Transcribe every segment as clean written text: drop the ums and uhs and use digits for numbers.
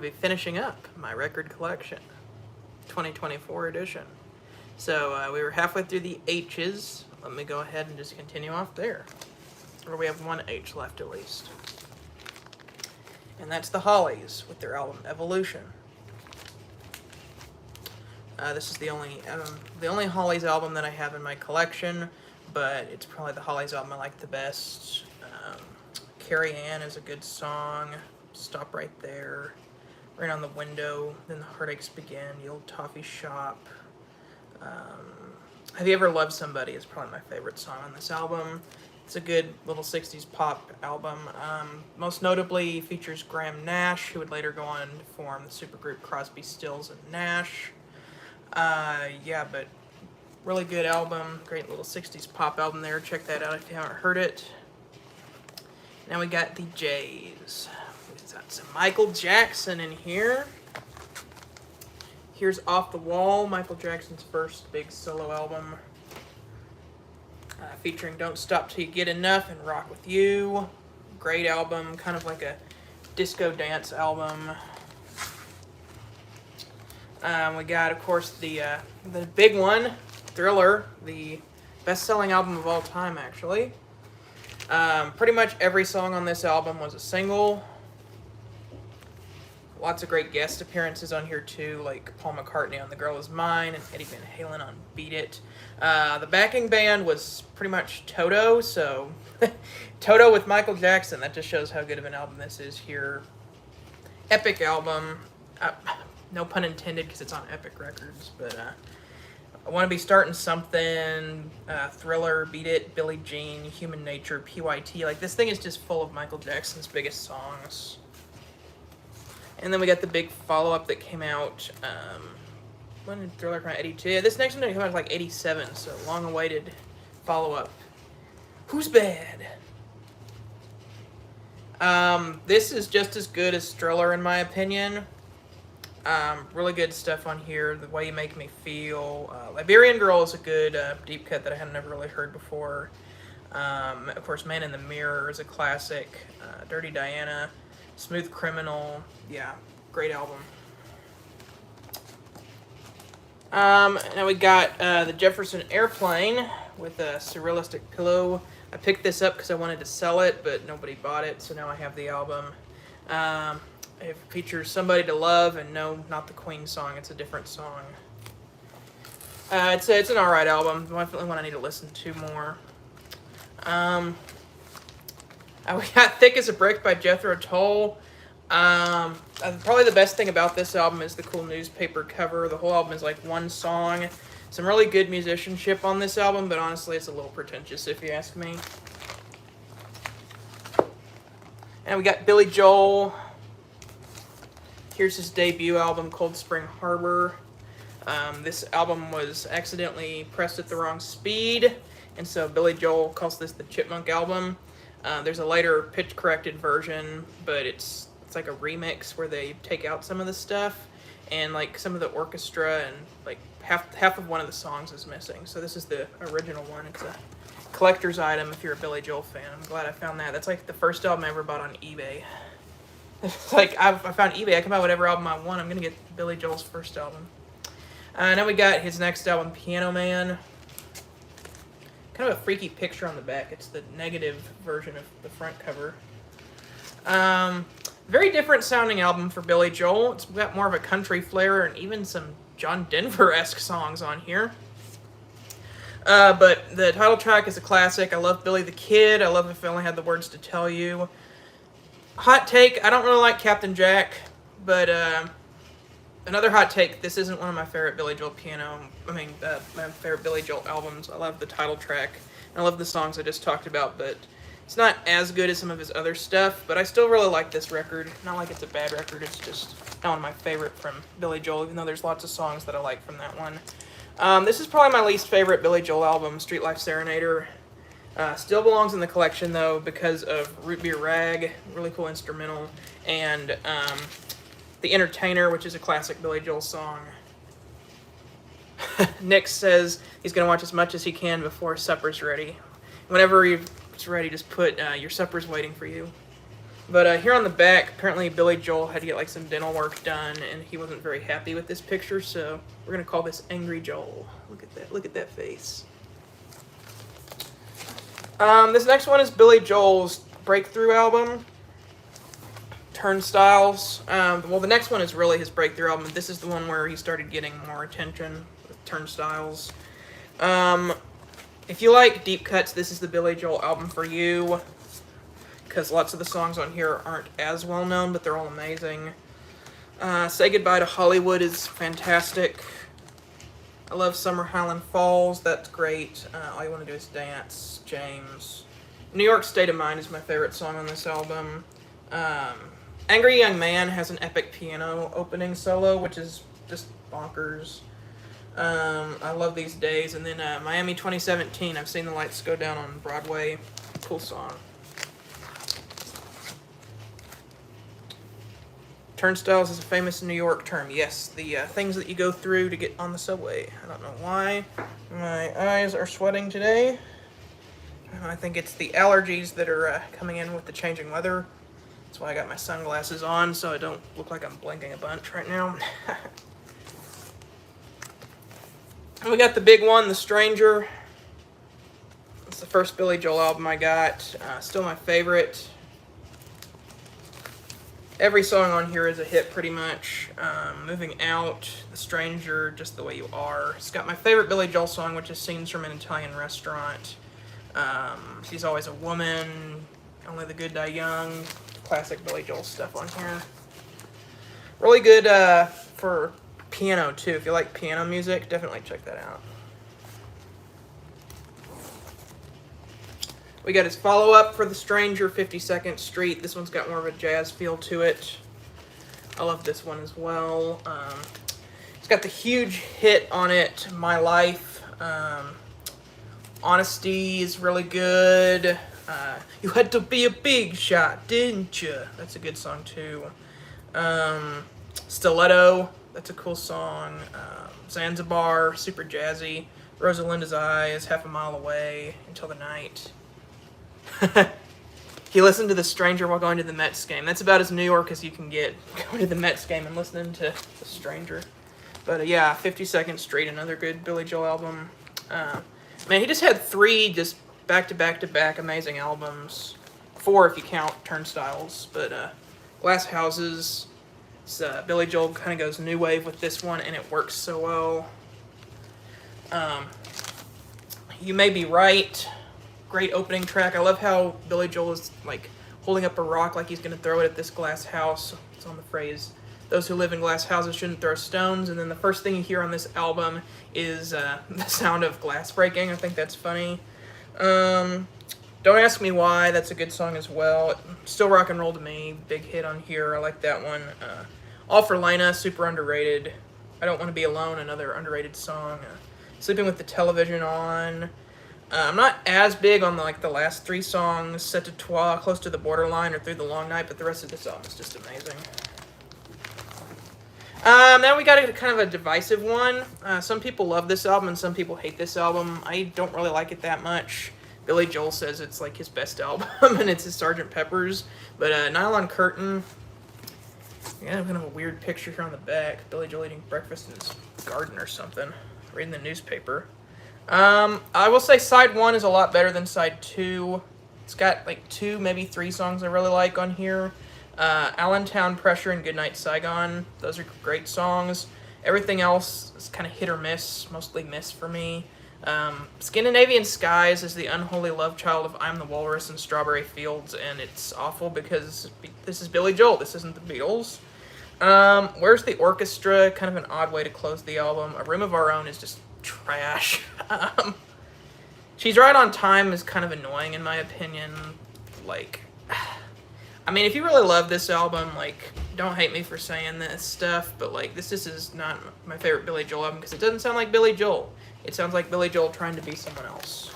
be finishing up my record collection, 2024 edition. So we were halfway through the H's. Let me go ahead and just continue off there. Or we have one H left at least. And that's the Hollies with their album Evolution. This is the only Hollies album that I have in my collection, but it's probably the Hollies album I like the best. Carrie Ann is a good song. Stop Right There. Right on the Window. Then the Heartaches Begin. The Old Toffee Shop. Have You Ever Loved Somebody is probably my favorite song on this album. It's a good little 60s pop album. Most notably features Graham Nash, who would later go on to form the supergroup Crosby, Stills, and Nash. But really good album. Great little 60s pop album there. Check that out if you haven't heard it. Now we got the Jays. We've got some Michael Jackson in here. Here's Off the Wall, Michael Jackson's first big solo album. Featuring Don't Stop Till You Get Enough and Rock With You. Great album, kind of like a disco dance album. We got, of course, the big one, Thriller, the best-selling album of all time, actually. Pretty much every song on this album was a single. Lots of great guest appearances on here, too, like Paul McCartney on The Girl Is Mine and Eddie Van Halen on Beat It. The backing band was pretty much Toto, so Toto with Michael Jackson. That just shows how good of an album this is here. Epic album. No pun intended because it's on Epic Records, but I Want to Be Starting Something, Thriller, Beat It, Billie Jean, Human Nature, PYT. Like, this thing is just full of Michael Jackson's biggest songs. And then we got the big follow-up that came out, when did Thriller come out? 82? Yeah, this next one didn't come out like 87, so long-awaited follow-up. Who's Bad? This is just as good as Thriller, in my opinion. Really good stuff on here. The Way You Make Me Feel. Liberian Girl is a good deep cut that I had never really heard before. Of course, Man in the Mirror is a classic. Dirty Diana. Smooth Criminal. Yeah, great album. Now we got the Jefferson Airplane with a Surrealistic Pillow. I picked this up because I wanted to sell it, but nobody bought it, so now I have the album. It features Somebody to Love, and no, not the Queen song, it's a different song. It's an alright album, definitely one I need to listen to more. We got Thick as a Brick by Jethro Tull. Probably the best thing about this album is the cool newspaper cover. The whole album is like one song. Some really good musicianship on this album, but honestly it's a little pretentious if you ask me. And we got Billy Joel. Here's his debut album, Cold Spring Harbor. This album was accidentally pressed at the wrong speed, and so Billy Joel calls this the Chipmunk album. There's a later pitch-corrected version, but it's like a remix where they take out some of the stuff, and like some of the orchestra and like half of one of the songs is missing. So this is the original one. It's a collector's item if you're a Billy Joel fan. I'm glad I found that. That's like the first album I ever bought on eBay. It's like, I found eBay. I can buy whatever album I want. I'm going to get Billy Joel's first album. Now we got his next album, Piano Man. Kind of a freaky picture on the back. It's the negative version of the front cover. Very different sounding album for Billy Joel. It's got more of a country flair and even some John Denver-esque songs on here. But the title track is a classic. I love Billy the Kid. I love If I Only Had the Words to Tell You. Hot take, I don't really like Captain Jack, but another hot take, this isn't one of my favorite Billy Joel my favorite Billy Joel albums. I love the title track, and I love the songs I just talked about, but it's not as good as some of his other stuff, but I still really like this record. Not like it's a bad record, it's just not one of my favorite from Billy Joel, even though there's lots of songs that I like from that one. This is probably my least favorite Billy Joel album, Street Life Serenader. Still belongs in the collection, though, because of Root Beer Rag, really cool instrumental, and The Entertainer, which is a classic Billy Joel song. Nick says he's going to watch as much as he can before supper's ready. Whenever it's ready, just put your supper's waiting for you. But here on the back, apparently Billy Joel had to get like some dental work done, and he wasn't very happy with this picture, so we're gonna call this Angry Joel. Look at that! Look at that face. This next one is Billy Joel's breakthrough album, Turnstiles. Well, the next one is really his breakthrough album. This is the one where he started getting more attention with Turnstiles. If you like deep cuts, this is the Billy Joel album for you, because lots of the songs on here aren't as well known, but they're all amazing. Say Goodbye to Hollywood is fantastic. I love Summer Highland Falls, that's great. All You Want to Do Is Dance, James. New York State of Mind is my favorite song on this album. Angry Young Man has an epic piano opening solo, which is just bonkers. I love These Days. And then Miami 2017, I've Seen the Lights Go Down on Broadway. Cool song. Turnstiles is a famous New York term. Yes, the things that you go through to get on the subway. I don't know why. My eyes are sweating today. I think it's the allergies that are coming in with the changing weather. That's why I got my sunglasses on, so I don't look like I'm blinking a bunch right now. And we got the big one, The Stranger. It's the first Billy Joel album I got. Still my favorite. Every song on here is a hit, pretty much. Moving Out, The Stranger, Just the Way You Are. It's got my favorite Billy Joel song, which is Scenes from an Italian Restaurant. She's Always a Woman, Only the Good Die Young. Classic Billy Joel stuff on here. Really good for piano, too. If you like piano music, definitely check that out. We got his follow-up for The Stranger, 52nd Street. This one's got more of a jazz feel to it. I love this one as well. It's got the huge hit on it, My Life. Honesty is really good. You had to be a big shot, didn't you? That's a good song, too. Stiletto, that's a cool song. Zanzibar, super jazzy. Rosalinda's Eyes, Half a Mile Away, Until the Night. He listened to The Stranger while going to the Mets game. That's about as New York as you can get, going to the Mets game and listening to The Stranger. But yeah, 52nd Street, another good Billy Joel album. Man, he just had 3 just back-to-back-to-back amazing albums. 4 if you count Turnstiles. But Glass Houses, Billy Joel kind of goes new wave with this one, and it works so well. You May Be Right. Great opening track. I love how Billy Joel is like holding up a rock like he's going to throw it at this glass house. It's on the phrase, those who live in glass houses shouldn't throw stones. And then the first thing you hear on this album is the sound of glass breaking. I think that's funny. Don't Ask Me Why. That's a good song as well. Still Rock and Roll to Me. Big hit on here. I like that one. All for Lena. Super underrated. I Don't Want to Be Alone. Another underrated song. Sleeping with the Television On. I'm not as big on the last 3 songs, Set to Toi, Close to the Borderline, or Through the Long Night, but the rest of this album is just amazing. Now we got a kind of a divisive one. Some people love this album and some people hate this album. I don't really like it that much. Billy Joel says it's like his best album and it's his Sgt. Pepper's. But Nylon Curtain, yeah, kind of a weird picture here on the back. Billy Joel eating breakfast in his garden or something, reading the newspaper. I will say side 1 is a lot better than side 2. It's got like 2, maybe 3 songs I really like on here. Allentown Pressure and Goodnight Saigon. Those are great songs. Everything else is kind of hit or miss, mostly miss for me. Scandinavian Skies is the unholy love child of I'm the Walrus and Strawberry Fields, and it's awful because this is Billy Joel. This isn't the Beatles. Where's the Orchestra? Kind of an odd way to close the album. A Room of Our Own is just trash. She's Right on Time is kind of annoying in my opinion. Like, I mean, if you really love this album, like, don't hate me for saying this stuff, but like, this is not my favorite Billy Joel album because it doesn't sound like Billy Joel. It sounds like Billy Joel trying to be someone else.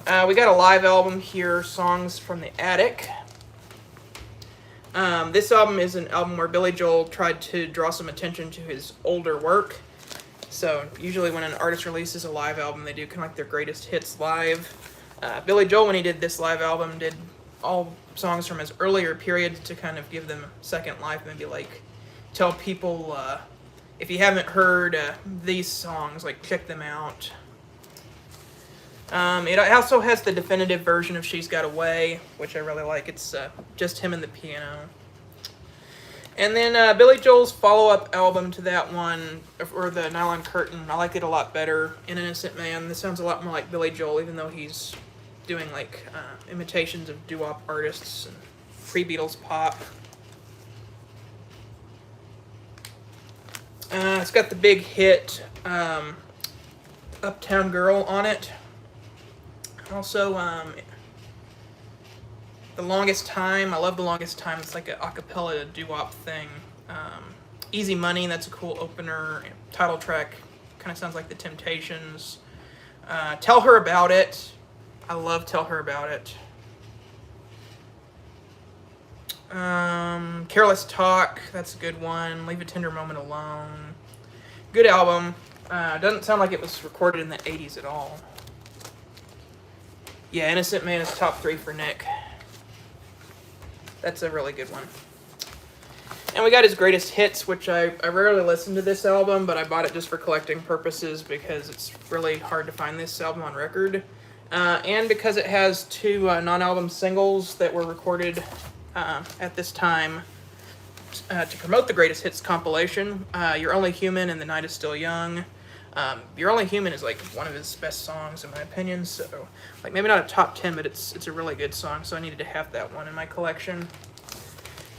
We got a live album here, Songs from the Attic. This album is an album where Billy Joel tried to draw some attention to his older work. So usually when an artist releases a live album, they do kind of like their greatest hits live. Billy Joel, when he did this live album, did all songs from his earlier period to kind of give them second life. Maybe like tell people if you haven't heard these songs, like check them out. It also has the definitive version of She's Got Away, which I really like. It's just him and the piano. And then Billy Joel's follow-up album to that one, or the Nylon Curtain, I like it a lot better. An Innocent Man. This sounds a lot more like Billy Joel, even though he's doing like imitations of doo-wop artists and pre-Beatles pop. It's got the big hit Uptown Girl on it. Also, The Longest Time. I love The Longest Time. It's like an acapella doo-wop thing. Easy Money, that's a cool opener. Title track kind of sounds like The Temptations. Tell Her About It. I love Tell Her About It. Careless Talk, that's a good one. Leave a Tender Moment Alone. Good album. Doesn't sound like it was recorded in the 80s at all. Yeah, Innocent Man is top 3 for Nick. That's a really good one. And we got his greatest hits, which I rarely listen to this album, but I bought it just for collecting purposes because it's really hard to find this album on record. And because it has 2 non-album singles that were recorded at this time to promote the Greatest Hits compilation. You're Only Human and The Night Is Still Young. You're Only Human is like one of his best songs in my opinion, so like maybe not a top 10, but it's a really good song, so I needed to have that one in my collection.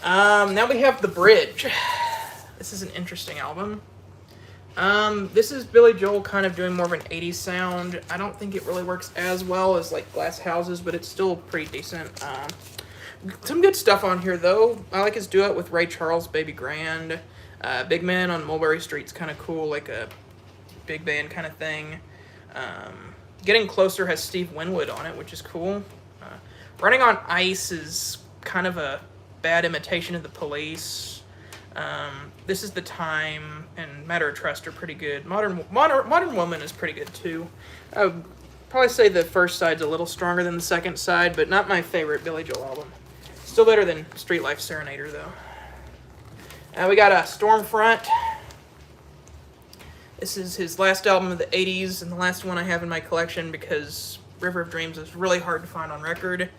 Now we have The Bridge. This is an interesting album. This is Billy Joel kind of doing more of an 80s sound. I don't think it really works as well as like Glass Houses, but it's still pretty decent. Some good stuff on here though. I like his duet with Ray Charles, Baby Grand. Big Man on Mulberry Street's kind of cool, like a big band kind of thing. Getting Closer has Steve Winwood on it, which is cool. Running on Ice is kind of a bad imitation of the Police. This Is the Time and Matter of Trust are pretty good. Modern Woman is pretty good too. I would probably say the first side's a little stronger than the second side, but not my favorite Billy Joel album. Still better than Street Life Serenader though. We got Stormfront. This is his last album of the 80s and the last one I have in my collection because River of Dreams is really hard to find on record.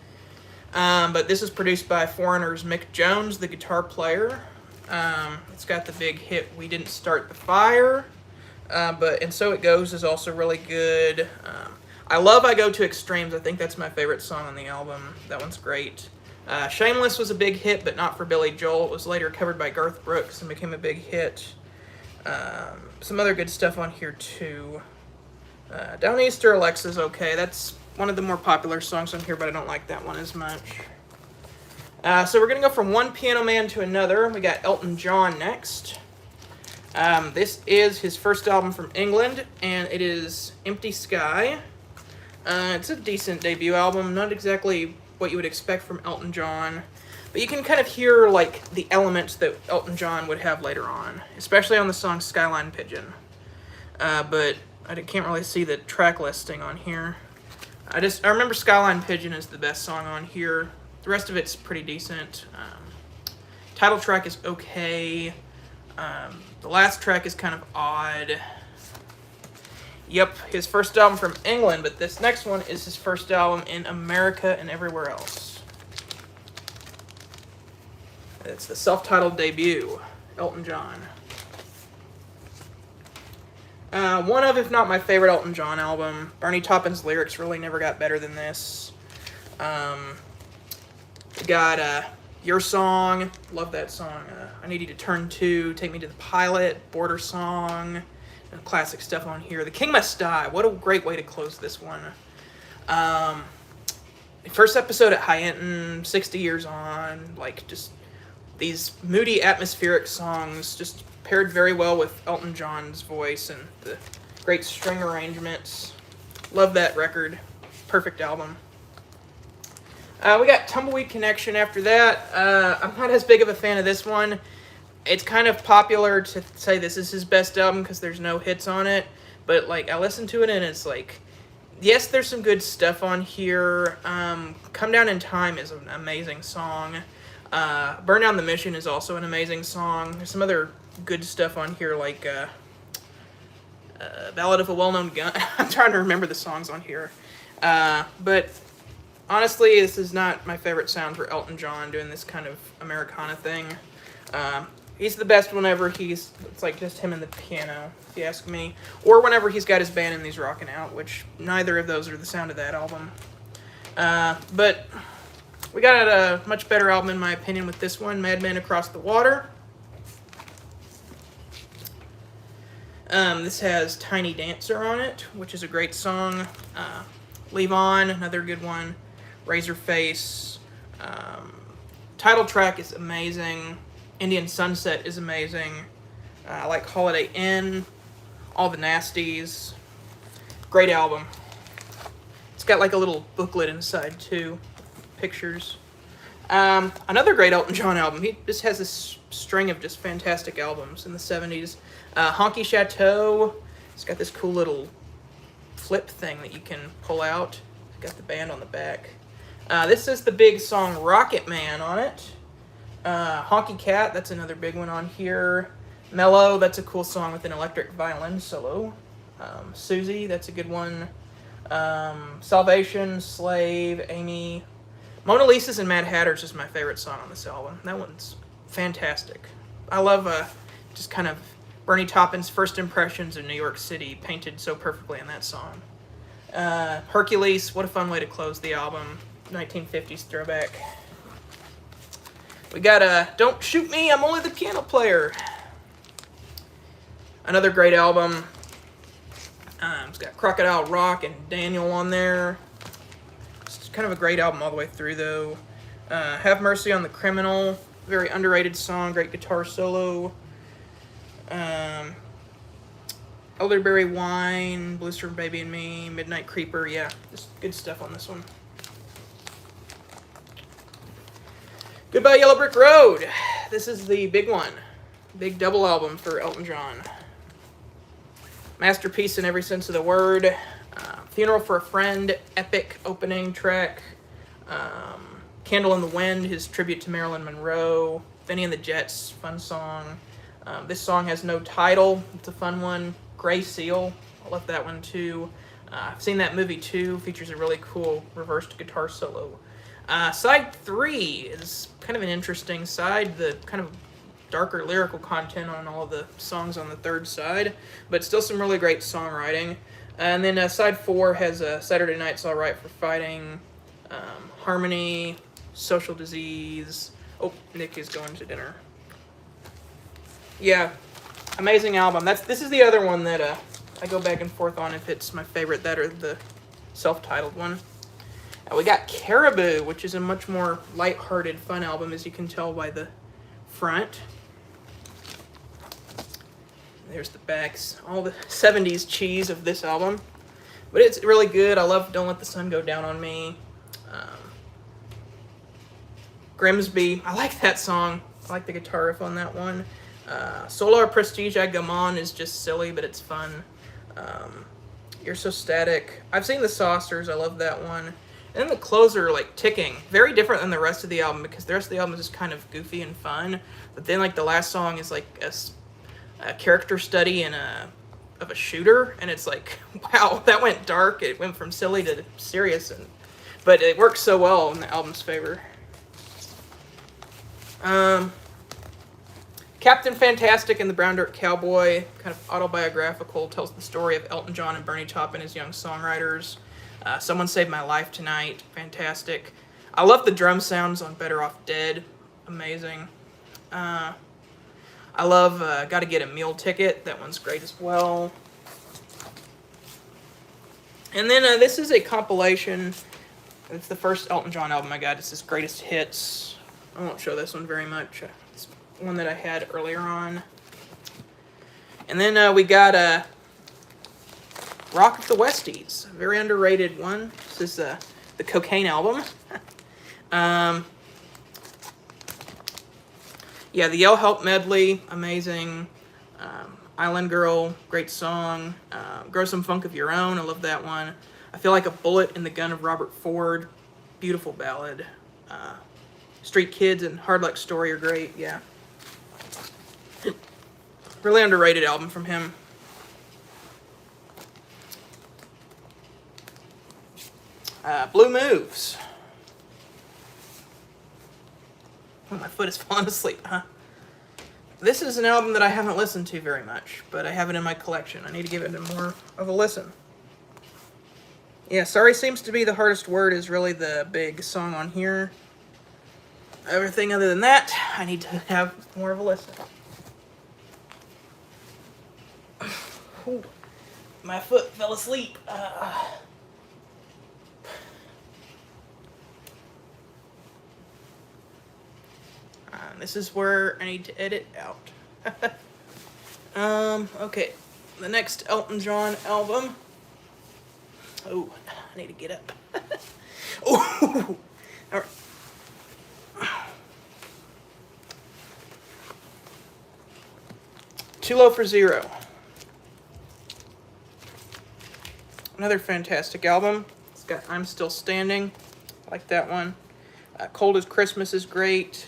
But this is produced by Foreigner's Mick Jones, the guitar player. It's got the big hit We Didn't Start the Fire. But And So It Goes is also really good. I love I Go to Extremes. I think that's my favorite song on the album. That one's great. Shameless was a big hit, but not for Billy Joel. It was later covered by Garth Brooks and became a big hit. Some other good stuff on here too. Downeaster Alexa's okay. That's one of the more popular songs on here, but I don't like that one as much. So we're going to go from one piano man to another. We got Elton John next. This is his first album from England, and it is Empty Sky. It's a decent debut album. Not exactly what you would expect from Elton John. But you can kind of hear like the elements that Elton John would have later on, especially on the song Skyline Pigeon. But I can't really see the track listing on here. I remember Skyline Pigeon is the best song on here. The rest of it's pretty decent. Title track is okay. The last track is kind of odd. Yep, his first album from England, but this next one is his first album in America and everywhere else. It's the self-titled debut, Elton John. One of, if not my favorite Elton John album. Bernie Taupin's lyrics really never got better than this. We got Your Song, love that song. I Need You to Turn To, Take Me to the Pilot, Border Song, and classic stuff on here. The King Must Die, what a great way to close this one. First episode at Hyanton, 60 Years On, like just these moody, atmospheric songs just paired very well with Elton John's voice and the great string arrangements. Love that record. Perfect album. We got Tumbleweed Connection after that. I'm not as big of a fan of this one. It's kind of popular to say this is his best album because there's no hits on it. But like I listened to it and it's like Yes, there's some good stuff on here. Come Down in Time is an amazing song. Burn Down the Mission is also an amazing song. There's some other good stuff on here, like Ballad of a Well-Known Gun. I'm trying to remember the songs on here. But honestly, this is not my favorite sound for Elton John doing this kind of Americana thing. He's the best whenever it's like just him and the piano, if you ask me. Or whenever he's got his band and he's rocking out, which neither of those are the sound of that album. But we got a much better album, in my opinion, with this one, Madman Across the Water. This has Tiny Dancer on it, which is a great song. Leave On, another good one. Razorface. Title track is amazing. Indian Sunset is amazing. I like Holiday Inn. All the Nasties. Great album. It's got like a little booklet inside too. Pictures. Another great Elton John album. He just has this string of just fantastic albums in the 70s. Honky Chateau. It's got this cool little flip thing that you can pull out. It's got the band on the back. This is the big song Rocket Man on it. Honky Cat, that's another big one on here. Mellow, that's a cool song with an electric violin solo. Susie, that's a good one. Salvation, Slave, Amy. Mona Lisa's and Mad Hatter's is my favorite song on this album. That one's fantastic. I love just kind of Bernie Taupin's first impressions of New York City painted so perfectly in that song. Hercules, what a fun way to close the album. 1950s throwback. We got Don't Shoot Me, I'm Only the Piano Player. Another great album. It's got Crocodile Rock and Daniel on there. It's kind of a great album all the way through, though. Have Mercy on the Criminal. Very underrated song, great guitar solo. Elderberry Wine, Blues for Baby and Me, Midnight Creeper. Yeah, just good stuff on this one. Goodbye Yellow Brick Road. This is the big one. Big double album for Elton John. Masterpiece in every sense of the word. Funeral for a Friend, epic opening track. Candle in the Wind, his tribute to Marilyn Monroe. Benny and the Jets, fun song. This song has no title. It's a fun one. Gray Seal, I love that one too. I've seen that movie too. Features a really cool reversed guitar solo. Side 3 is kind of an interesting side. The kind of darker lyrical content on all of the songs on the third side, but still some really great songwriting. And then side 4 has Saturday Night's All Right for Fighting, Harmony, Social Disease. Oh, Nick is going to dinner. Yeah, amazing album. This is the other one that I go back and forth on if it's my favorite, that or the self-titled one. We got Caribou, which is a much more light-hearted, fun album, as you can tell by the front. There's the backs, all the 70s cheese of this album. But it's really good. I love Don't Let the Sun Go Down on Me. Grimsby, I like that song. I like the guitar riff on that one. Solar Prestige Gamon is just silly, but it's fun. You're So Static. I've seen The Saucers. I love that one. And then the closer, like Ticking, very different than the rest of the album, because the rest of the album is just kind of goofy and fun. But then like the last song is like a character study of a shooter, and it's like, wow, that went dark. It went from silly to serious, but it works so well in the album's favor. Captain Fantastic and the Brown Dirt Cowboy, kind of autobiographical, tells the story of Elton John and Bernie Taupin as young songwriters. Someone Saved My Life Tonight, fantastic. I love the drum sounds on Better Off Dead, amazing. I love Gotta Get a Meal Ticket, that one's great as well. And then this is a compilation. It's the first Elton John album I got. It's his greatest hits. I won't show this one very much. It's one that I had earlier on. And then we got Rock of the Westies, a very underrated one. This is the Cocaine album. Yeah, the Yell Help medley, amazing. Island Girl, great song. Grow Some Funk of Your Own, I love that one. I Feel Like a Bullet in the Gun of Robert Ford. Beautiful ballad. Street Kids and Hard Luck Story are great, yeah. Really underrated album from him. Blue Moves. Oh, my foot is falling asleep, huh? This is an album that I haven't listened to very much, but I have it in my collection. I need to give it more of a listen. Yeah, Sorry Seems to Be the Hardest Word is really the big song on here. Everything other than that, I need to have more of a listen. Ooh, my foot fell asleep. This is where I need to edit out. Okay. The next Elton John album. Oh, I need to get up. Oh, all right. Too Low for Zero. Another fantastic album. It's got I'm Still Standing. I like that one. Cold as Christmas is great.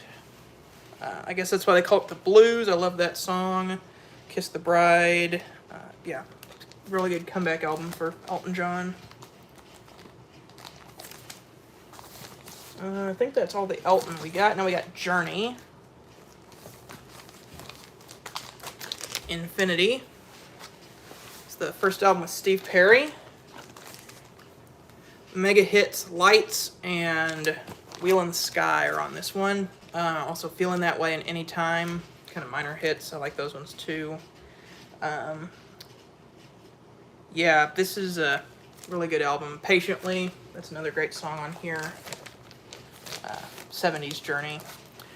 I guess that's why they call it the blues. I love that song. Kiss the Bride. Yeah, really good comeback album for Elton John. I think that's all the Elton we got. Now we got Journey. Infinity. It's the first album with Steve Perry. Mega hits Lights and Wheel in the Sky are on this one. Also Feeling That Way and Anytime, kind of minor hits. I like those ones too. Yeah, this is a really good album. Patiently, that's another great song on here. 70s Journey,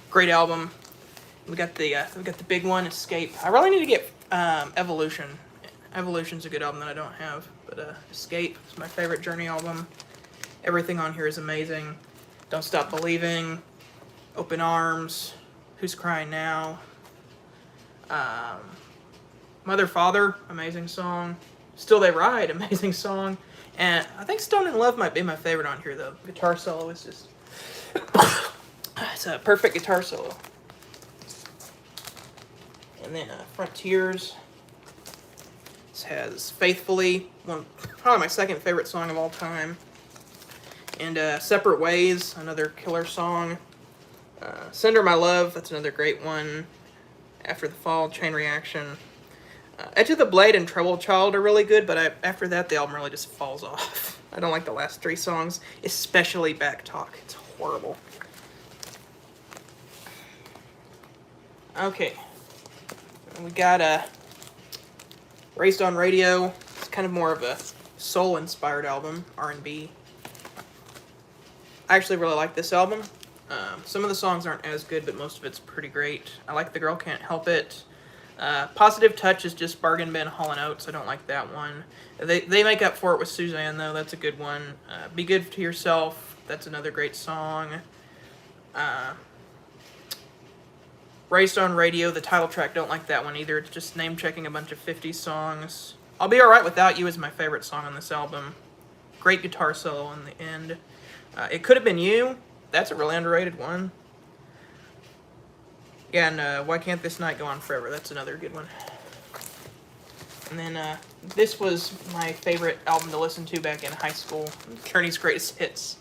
great album. We got the big one, Escape. I really need to get Evolution. Evolution's a good album that I don't have, but Escape is my favorite Journey album. Everything on here is amazing. Don't Stop Believing, Open Arms, Who's Crying Now, Mother Father, amazing song. Still They Ride, amazing song. And I think Stone in Love might be my favorite on here, though. Guitar solo is just... it's a perfect guitar solo. And then Frontiers. This has Faithfully, probably my second favorite song of all time. And Separate Ways, another killer song. Sender My Love, that's another great one. After the Fall, Chain Reaction. Edge of the Blade and Troubled Child are really good, but after that, the album really just falls off. I don't like the last three songs, especially Back Talk. It's horrible. Okay. We got Raised on Radio. It's kind of more of a soul-inspired album, R&B. I actually really like this album. Some of the songs aren't as good, but most of it's pretty great. I like The Girl Can't Help It. Positive Touch is just Bargain Bin Hall & Oates. I don't like that one. They make up for it with Suzanne, though. That's a good one. Be Good to Yourself. That's another great song. Raised on Radio, the title track, don't like that one either. It's just name-checking a bunch of 50s songs. I'll Be Alright Without You is my favorite song on this album. Great guitar solo in the end. It Could Have Been You. That's a really underrated one. Yeah, and Why Can't This Night Go On Forever? That's another good one. And then this was my favorite album to listen to back in high school. Journey's Greatest Hits.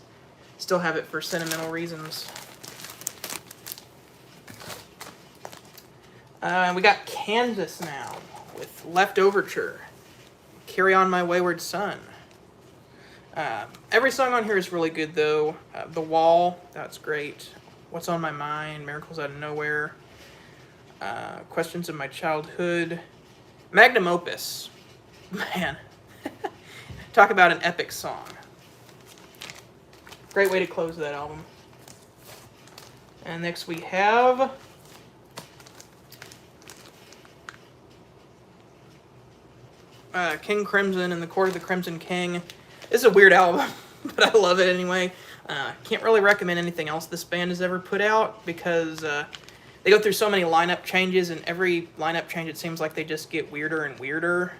Still have it for sentimental reasons. We got Kansas now with Left Overture. Carry On My Wayward Son. Every song on here is really good, though. The Wall, that's great. What's on My Mind, Miracles Out of Nowhere. Questions of My Childhood. Magnum Opus. Man. Talk about an epic song. Great way to close that album. And next we have... King Crimson and the Court of the Crimson King. This is a weird album, but I love it anyway. Can't really recommend anything else this band has ever put out because they go through so many lineup changes, and every lineup change it seems like they just get weirder and weirder.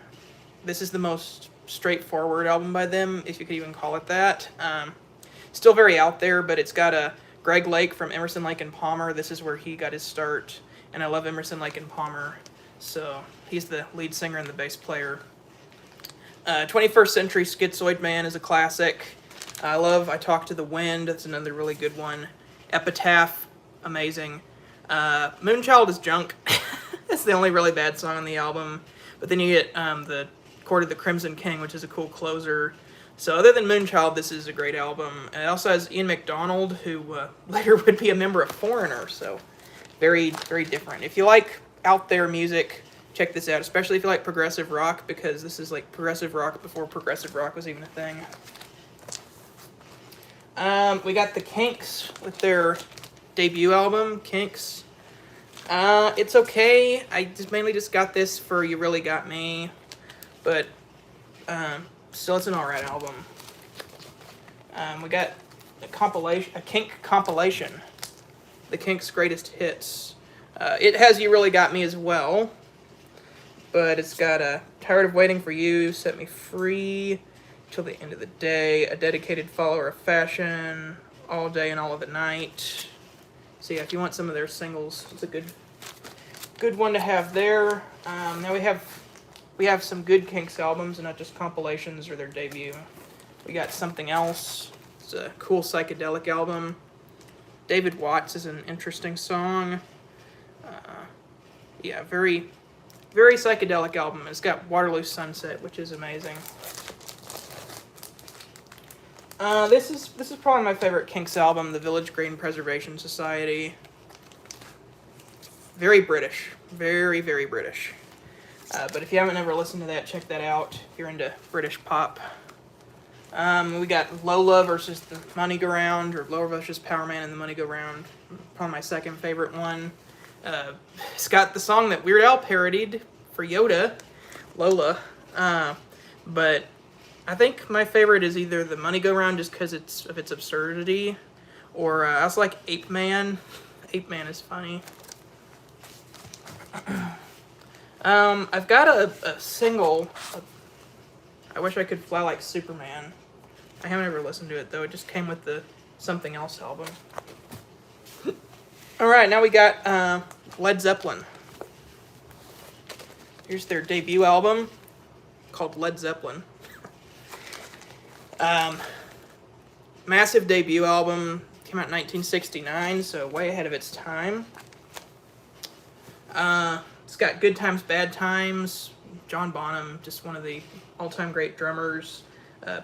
This is the most straightforward album by them, if you could even call it that. Still very out there, but it's got a Greg Lake from Emerson, Lake and Palmer. This is where he got his start, and I love Emerson, Lake and Palmer. So he's the lead singer and the bass player. 21st Century Schizoid Man is a classic. I love I Talk to the Wind. That's another really good one. Epitaph, amazing. Moonchild is junk. That's the only really bad song on the album. But then you get the Court of the Crimson King, which is a cool closer. So other than Moonchild, this is a great album. And it also has Ian McDonald, who later would be a member of Foreigner. So very, very different. If you like out there music, check this out, especially if you like progressive rock, because this is like progressive rock before progressive rock was even a thing. We got the Kinks with their debut album, Kinks. It's okay. I mainly just got this for You Really Got Me, but still it's an alright album. We got a Kink compilation, the Kinks' greatest hits. It has You Really Got Me as well, but it's got Tired of Waiting for You, Set Me Free, Till the End of the Day, A Dedicated Follower of Fashion, All Day and All of the Night. So yeah, if you want some of their singles, it's a good one to have there. Now we have some good Kinks albums and not just compilations or their debut. We got Something Else. It's a cool psychedelic album. David Watts is an interesting song. Yeah, very, very psychedelic album. It's got Waterloo Sunset, which is amazing. This is probably my favorite Kinks album, The Village Green Preservation Society. Very British. Very, very British. But if you haven't ever listened to that, check that out if you're into British pop. We got Lola versus the Money Go Round, or Lola versus Power Man and the Money Go Round. Probably my second favorite one. It's got the song that Weird Al parodied for Yoda, Lola. But I think my favorite is either the Money Go Round, just because of its absurdity, or I also like Ape Man. Ape Man is funny. I've got a single. I Wish I Could Fly Like Superman. I haven't ever listened to it though. It just came with the Something Else album. Alright, now we got Led Zeppelin. Here's their debut album called Led Zeppelin. Massive debut album. Came out in 1969, so way ahead of its time. It's got Good Times, Bad Times. John Bonham, just one of the all-time great drummers.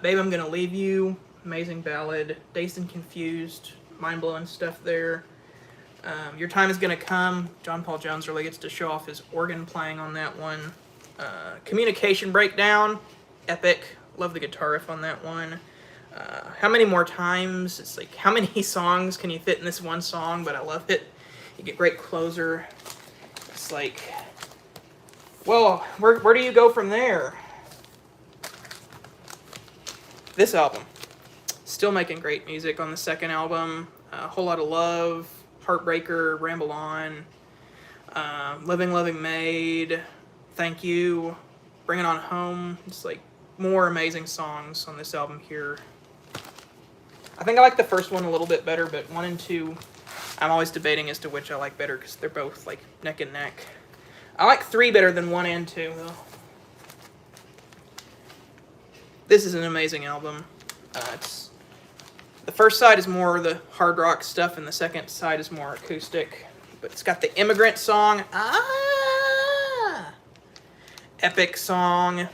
Babe, I'm Gonna Leave You, amazing ballad. Dazed and Confused, mind-blowing stuff there. Your Time Is Gonna Come. John Paul Jones really gets to show off his organ playing on that one. Communication Breakdown, epic. Love the guitar riff on that one. How Many More Times? It's like, how many songs can you fit in this one song? But I love it. You get great closer. It's like, well, where do you go from there? This album, still making great music on the second album. Whole Lot of Love, Heartbreaker, Ramble On, Living Loving Maid, Thank You, Bring It On Home. It's like more amazing songs on this album here. I think I like the first one a little bit better, but 1 and 2, I'm always debating as to which I like better because they're both like neck and neck. I like 3 better than 1 and 2 though. This is an amazing album. The first side is more the hard rock stuff, and the second side is more acoustic. But it's got the Immigrant Song. Epic song.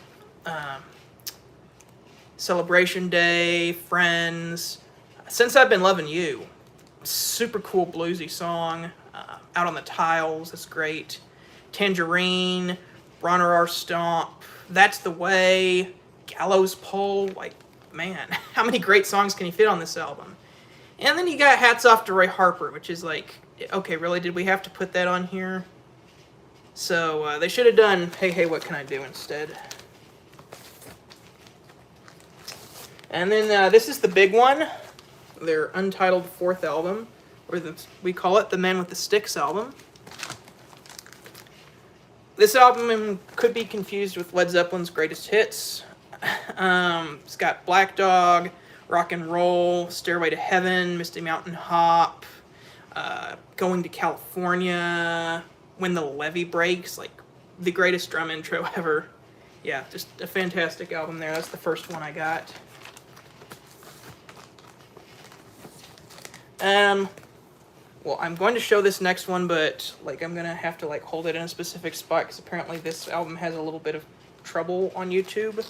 Celebration Day, Friends. Since I've Been Loving You. Super cool bluesy song. Out on the Tiles, that's great. Tangerine, Bronner R. Stomp, That's the Way, Gallows Pole. Like, man, how many great songs can you fit on this album? And then you got Hats Off to Roy Harper, which is like, okay, really, did we have to put that on here? So they should have done Hey Hey What Can I Do instead. And then this is the big one, their untitled 4th album, or we call it the Man with the Sticks album. This album could be confused with Led Zeppelin's Greatest Hits. It's got Black Dog, Rock and Roll, Stairway to Heaven, Misty Mountain Hop, Going to California, When the Levee Breaks, like the greatest drum intro ever. Yeah, just a fantastic album there. That's the first one I got. Well, I'm going to show this next one, but like I'm gonna have to like hold it in a specific spot because apparently this album has a little bit of trouble on YouTube.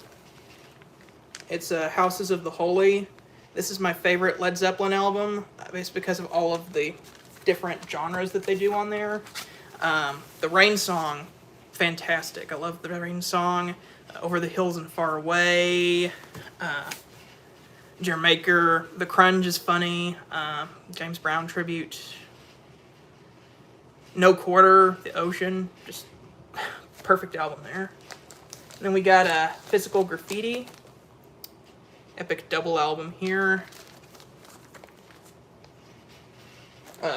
It's Houses of the Holy. This is my favorite Led Zeppelin album. It's because of all of the different genres that they do on there. The Rain Song, fantastic. I love the Rain Song. Over the Hills and Far Away. Jamaica. The Crunge is funny. James Brown tribute. No Quarter, The Ocean. Just perfect album there. And then we got Physical Graffiti. Epic double album here.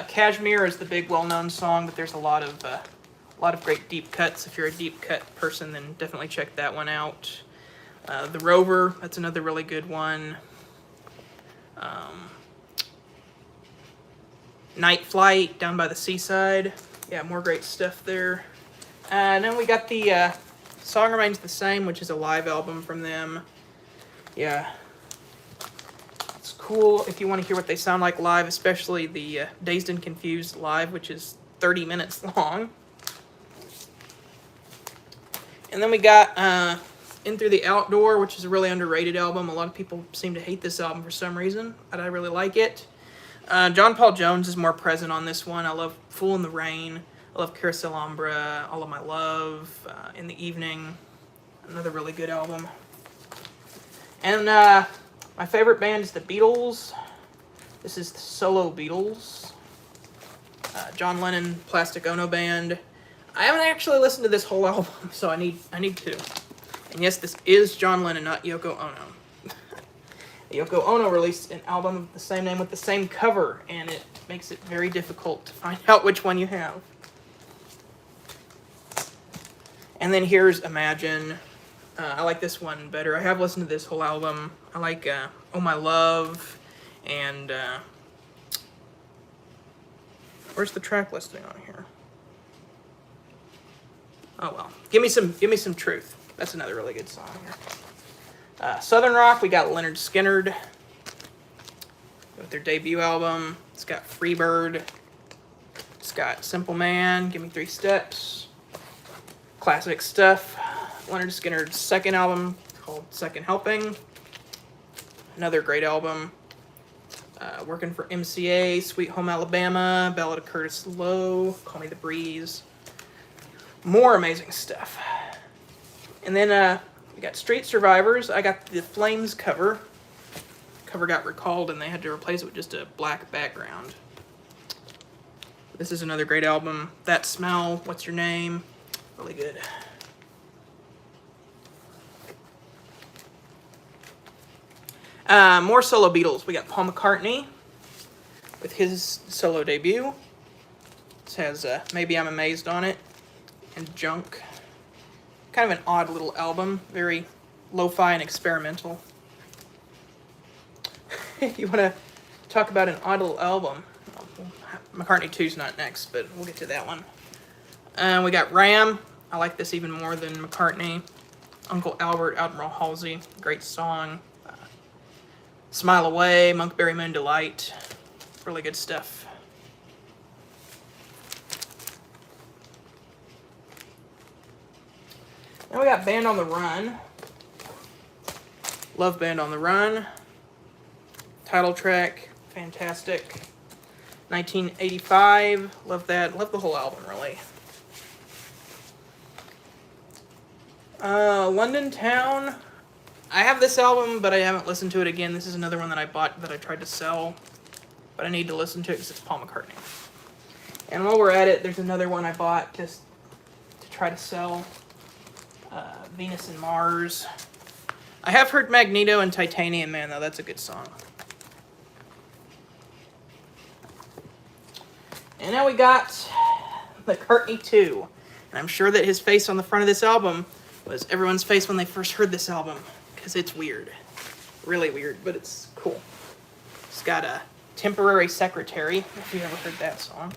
Kashmir is the big well-known song, but there's a lot of great deep cuts. If you're a deep cut person, then definitely check that one out. The Rover, that's another really good one. Night Flight, Down by the Seaside. Yeah, more great stuff there. And then we got the Song Remains the Same, which is a live album from them. Yeah. It's cool if you want to hear what they sound like live, especially the Dazed and Confused live, which is 30 minutes long. And then we got In Through the Outdoor, which is a really underrated album. A lot of people seem to hate this album for some reason, but I really like it. John Paul Jones is more present on this one. I love Fool in the Rain. I love Carousel Ombra, All of My Love, In the Evening. Another really good album. And my favorite band is the Beatles. This is the solo Beatles. John Lennon, Plastic Ono Band. I haven't actually listened to this whole album, so I need to. And yes, this is John Lennon, not Yoko Ono. Yoko Ono released an album of the same name with the same cover, and it makes it very difficult to find out which one you have. And then here's Imagine. I like this one better. I have listened to this whole album. I like Oh My Love, and where's the track listing on here? Oh well, give me some Truth. That's another really good song here. Southern Rock, we got Leonard Skinner with their debut album. It's got Freebird. It's got Simple Man, Give Me 3 Steps. Classic stuff. Leonard Skinner's second album called Second Helping. Another great album. Working for MCA, Sweet Home Alabama, Ballad of Curtis Lowe, Call Me the Breeze. More amazing stuff. And then we got Street Survivors. I got the Flames cover. Cover got recalled and they had to replace it with just a black background. This is another great album. That Smell, What's Your Name? Really good. More solo Beatles. We got Paul McCartney with his solo debut. This has Maybe I'm Amazed on it and Junk. Kind of an odd little album, very lo-fi and experimental. You want to talk about an odd little album? McCartney 2's not next, but we'll get to that one. We got Ram. I like this even more than McCartney. Uncle Albert, Admiral Halsey, great song. Smile Away, Monkberry Moon Delight, really good stuff. Then we got Band on the Run. Love Band on the Run. Title track, fantastic. 1985, love that. Love the whole album, really. London Town. I have this album, but I haven't listened to it again. This is another one that I bought that I tried to sell, but I need to listen to it because it's Paul McCartney. And while we're at it, there's another one I bought just to try to sell. Venus and Mars. I have heard Magneto and Titanium Man, though. That's a good song. And now we got McCartney 2. And I'm sure that his face on the front of this album was everyone's face when they first heard this album. because it's weird. Really weird, but it's cool. It's got a Temporary Secretary, if you ever heard that song.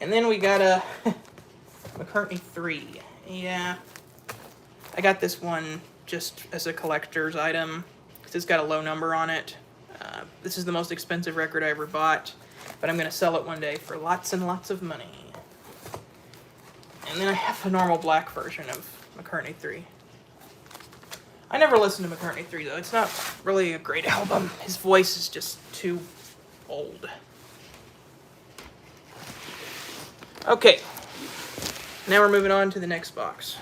And then we got a McCartney 3. Yeah. I got this one just as a collector's item because it's got a low number on it. This is the most expensive record I ever bought, but I'm going to sell it one day for lots and lots of money. And then I have a normal black version of McCartney 3. I never listened to McCartney 3, though. It's not really a great album. His voice is just too old. Okay. Now we're moving on to the next box.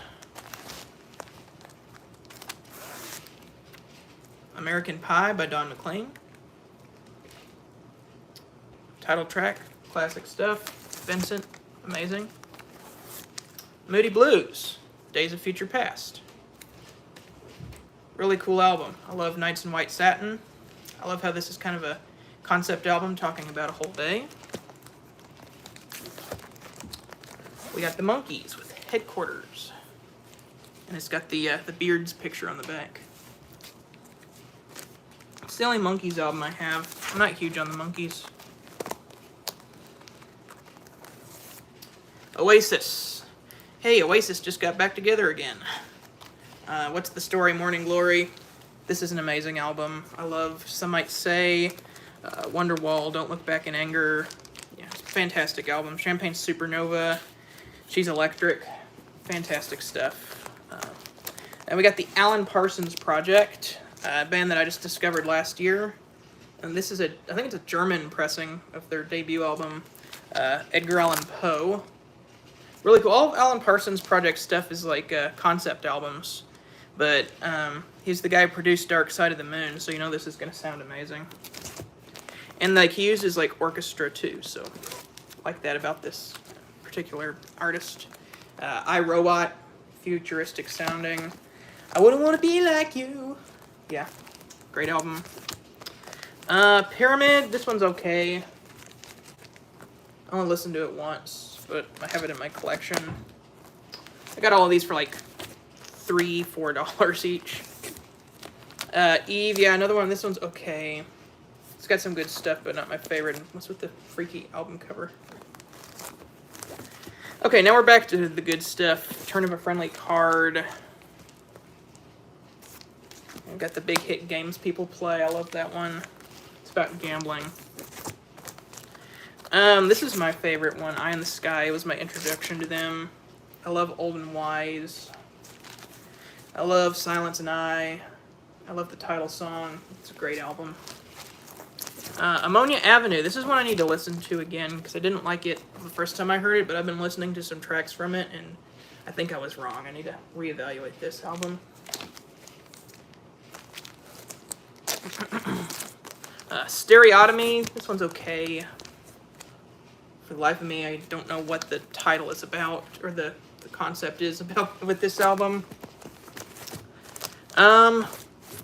American Pie by Don McLean. Title track, classic stuff. Vincent, amazing. Moody Blues, Days of Future Past. Really cool album. I love Nights in White Satin. I love how this is kind of a concept album talking about a whole day. We got the Monkees with Headquarters. And it's got the Beards picture on the back. It's the only Monkees album I have. I'm not huge on the Monkees. Oasis. Hey, Oasis just got back together again. What's the Story? Morning Glory. This is an amazing album. I love Some Might Say, Wonderwall, Don't Look Back in Anger. Yeah, it's a fantastic album. Champagne Supernova, She's Electric. Fantastic stuff. And we got the Alan Parsons Project, a band that I just discovered last year. And this is I think it's a German pressing of their debut album, Edgar Allan Poe. Really cool. All of Alan Parsons Project stuff is like concept albums. But he's the guy who produced Dark Side of the Moon, so you know this is going to sound amazing. And like he uses like orchestra too, so I like that about this particular artist. iRobot, futuristic sounding. I wouldn't want to be like you. Yeah, great album. Pyramid, this one's okay. I only listened to it once, but I have it in my collection. I got all of these for like $3, $4 each. Eve, yeah, another one. This one's okay. It's got some good stuff, but not my favorite. What's with the freaky album cover? Okay, now we're back to the good stuff. Turn of a Friendly Card. We've got the Big Hit Games People Play. I love that one. It's about gambling. This is my favorite one. Eye in the Sky. It was my introduction to them. I love Old and Wise. I love Silence and I love the title song. It's a great album. Ammonia Avenue. This is one I need to listen to again because I didn't like it the first time I heard it, but I've been listening to some tracks from it, and I think I was wrong. I need to reevaluate this album. Stereotomy. This one's okay. For the life of me, I don't know what the title is about, or the concept is about with this album.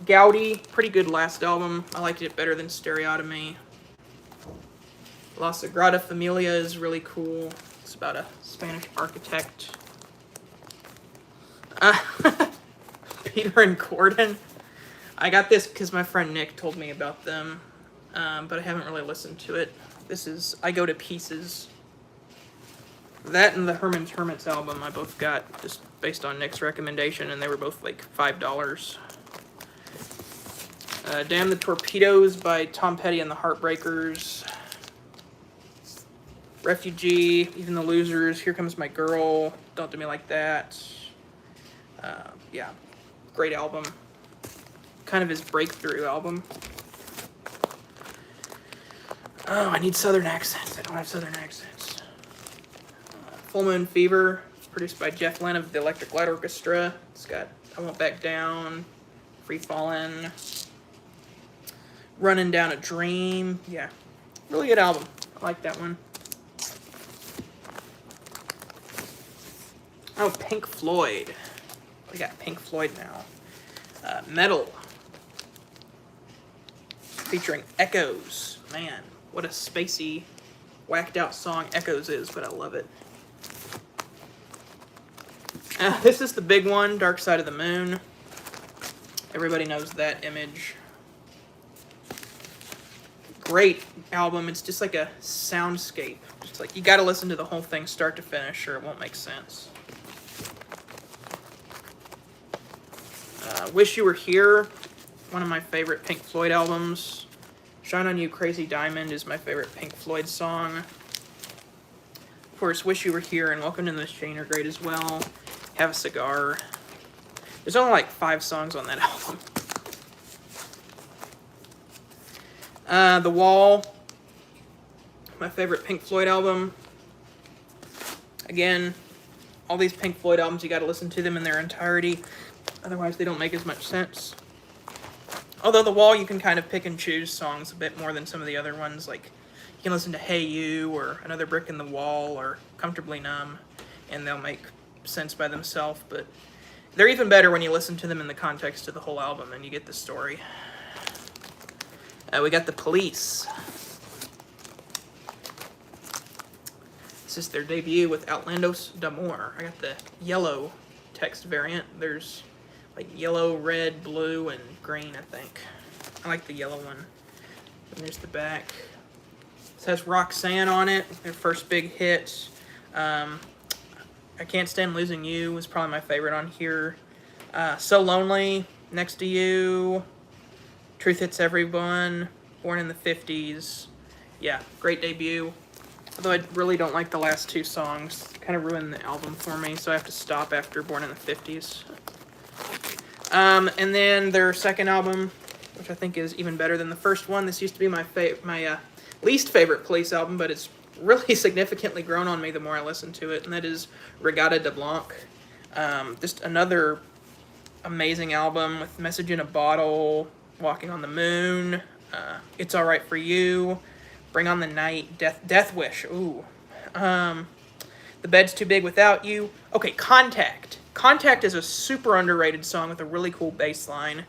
Gaudi, pretty good last album. I liked it better than Stereotomy. La Sagrada Familia is really cool. It's about a Spanish architect. Peter and Gordon. I got this because my friend Nick told me about them, but I haven't really listened to it. This is I Go to Pieces. That and the Herman's Hermits album I both got just based on Nick's recommendation, and they were both like $5. Damn the Torpedoes by Tom Petty and the Heartbreakers. Refugee, Even the Losers, Here Comes My Girl, Don't Do Me Like That. Yeah, great album. Kind of his breakthrough album. Oh, I need Southern accents. I don't have Southern accents. Full Moon Fever, produced by Jeff Lynne of the Electric Light Orchestra. It's got I Won't Back Down, Free Fallin', Running Down a Dream. Yeah, really good album. I like that one. Oh, Pink Floyd. We got Pink Floyd now. Metal. Featuring Echoes. Man, what a spacey, whacked out song Echoes is, but I love it. This is the big one, Dark Side of the Moon. Everybody knows that image. Great album. It's just like a soundscape. Just like you got to listen to the whole thing start to finish or it won't make sense. Wish You Were Here, one of my favorite Pink Floyd albums. Shine On You, Crazy Diamond is my favorite Pink Floyd song. Of course, Wish You Were Here and Welcome to the Machine are great as well. Have a Cigar. There's only like 5 songs on that album. The Wall, my favorite Pink Floyd album. Again, all these Pink Floyd albums, you got to listen to them in their entirety. Otherwise, they don't make as much sense. Although The Wall, you can kind of pick and choose songs a bit more than some of the other ones. Like, you can listen to Hey You, or Another Brick in the Wall, or Comfortably Numb, and they'll make sense by themselves. But they're even better when you listen to them in the context of the whole album, and you get the story. We got The Police. This is their debut with Outlandos d'Amour. I got the yellow text variant. There's like yellow, red, blue, and green, I think. I like the yellow one. And there's the back. It says Roxanne on it, their first big hit. I Can't Stand Losing You was probably my favorite on here. So Lonely, Next to You, Truth Hits Everyone, Born in the 50s. Yeah, great debut. Although I really don't like the last 2 songs. Kind of ruined the album for me, so I have to stop after Born in the 50s. And then their second album, which I think is even better than the first one. This used to be my least favorite Police album, but it's really significantly grown on me the more I listen to it, and that is Regatta de Blanc. Just another amazing album with Message in a Bottle, Walking on the Moon, It's Alright for You, Bring on the Night, Death Wish, ooh. The Bed's Too Big Without You. Okay, Contact. Contact is a super underrated song with a really cool bass line.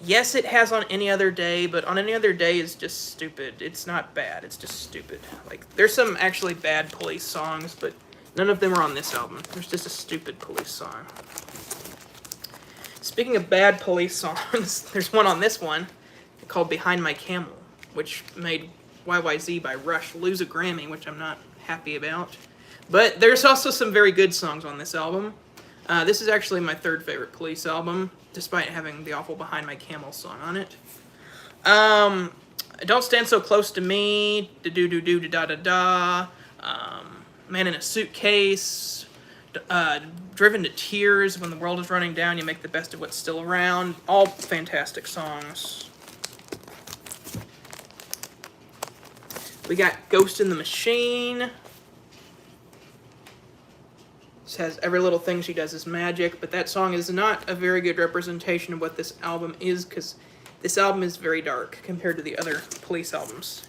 Yes, it has On Any Other Day, but On Any Other Day is just stupid. It's not bad, it's just stupid. Like, there's some actually bad Police songs, but none of them are on this album. There's just a stupid Police song. Speaking of bad Police songs, there's one on this one called Behind My Camel, which made YYZ by Rush lose a Grammy, which I'm not happy about. But there's also some very good songs on this album. This is actually my 3rd favorite Police album, despite having the awful Behind My Camel song on it. Don't Stand So Close to Me, Da-Do-Do-Do-Da-Da-Da, Man in a Suitcase, Driven to Tears, When the World is Running Down, You Make the Best of What's Still Around. All fantastic songs. We got Ghost in the Machine. This has Every Little Thing She Does Is Magic, but that song is not a very good representation of what this album is, because this album is very dark compared to the other Police albums.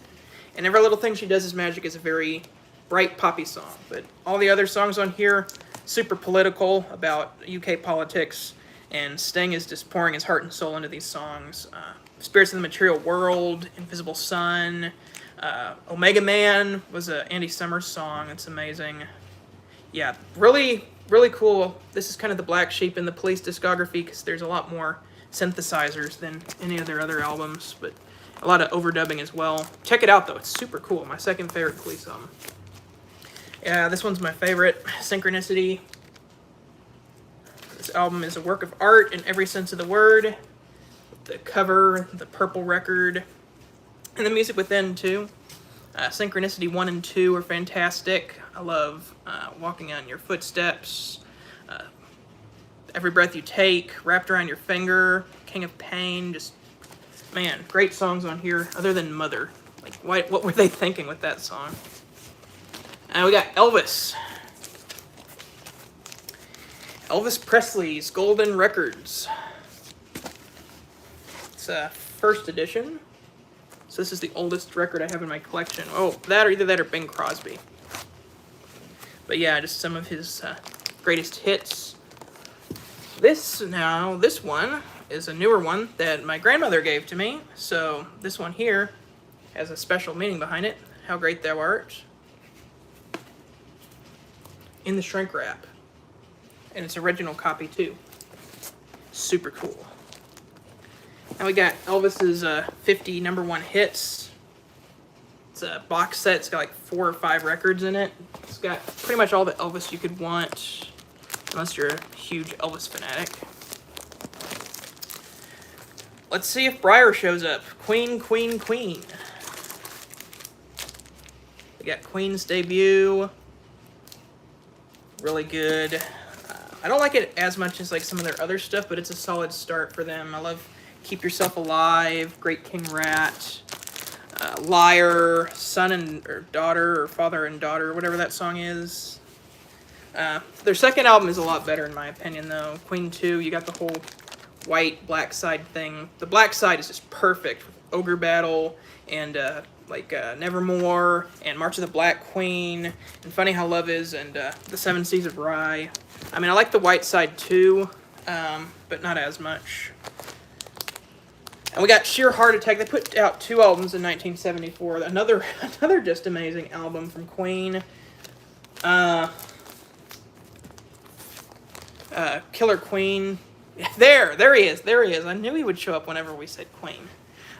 And Every Little Thing She Does Is Magic is a very bright, poppy song, but all the other songs on here, super political about UK politics, and Sting is just pouring his heart and soul into these songs. Spirits in the Material World, Invisible Sun, Omega Man was a Andy Summers song. It's amazing. Yeah, really, really cool. This is kind of the black sheep in the Police discography because there's a lot more synthesizers than any of their other albums, but a lot of overdubbing as well. Check it out, though. It's super cool. My 2nd favorite Police album. Yeah, this one's my favorite. Synchronicity. This album is a work of art in every sense of the word. The cover, the purple record, and the music within, too. Synchronicity 1 and 2 are fantastic. I love Walking on Your Footsteps, Every Breath You Take, Wrapped Around Your Finger, King of Pain. Just, man, great songs on here, other than Mother. Like, what were they thinking with that song? We got Elvis. Elvis Presley's Golden Records. It's a 1st edition. So this is the oldest record I have in my collection. Oh, either that or Bing Crosby. But yeah, just some of his greatest hits. This one is a newer one that my grandmother gave to me. So this one here has a special meaning behind it. How Great Thou Art. In the shrink wrap. And it's original copy too. Super cool. And we got Elvis's 50 #1 hits. It's a box set. It's got like 4 or 5 records in it. It's got pretty much all the Elvis you could want, unless you're a huge Elvis fanatic. Let's see if Briar shows up. Queen, Queen, Queen. We got Queen's debut. Really good. I don't like it as much as like some of their other stuff, but it's a solid start for them. I love Keep Yourself Alive, Great King Rat, Liar, Son and or Daughter, or Father and Daughter, whatever that song is. Their second album is a lot better in my opinion though. Queen 2, you got the whole white black side thing. The black side is just perfect. Ogre Battle and Nevermore and March of the Black Queen and Funny How Love Is and the 7 Seas of Rye. I mean, I like the white side too, but not as much. And we got Sheer Heart Attack. They put out 2 albums in 1974. Another just amazing album from Queen. Killer Queen. There he is. I knew he would show up whenever we said Queen.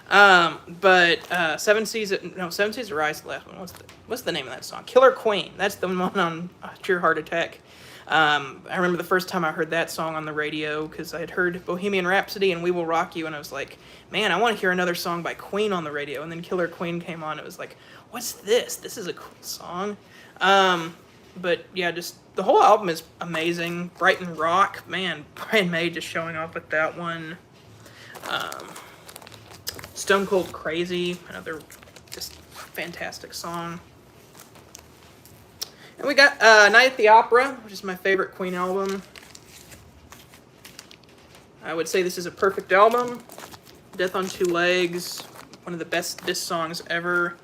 But 7 Seas of Rye is the last one. What's the name of that song? Killer Queen. That's the one on Sheer Heart Attack. I remember the first time I heard that song on the radio because I had heard Bohemian Rhapsody and We Will Rock You, and I was like, man, I want to hear another song by Queen on the radio. And then Killer Queen came on. It was like, what's this? This is a cool song. But yeah, just the whole album is amazing. Brighton Rock, man, Brian May just showing off with that one. Stone Cold Crazy, another just fantastic song. And we got Night at the Opera, which is my favorite Queen album. I would say this is a perfect album. Death on Two Legs, one of the best diss songs ever.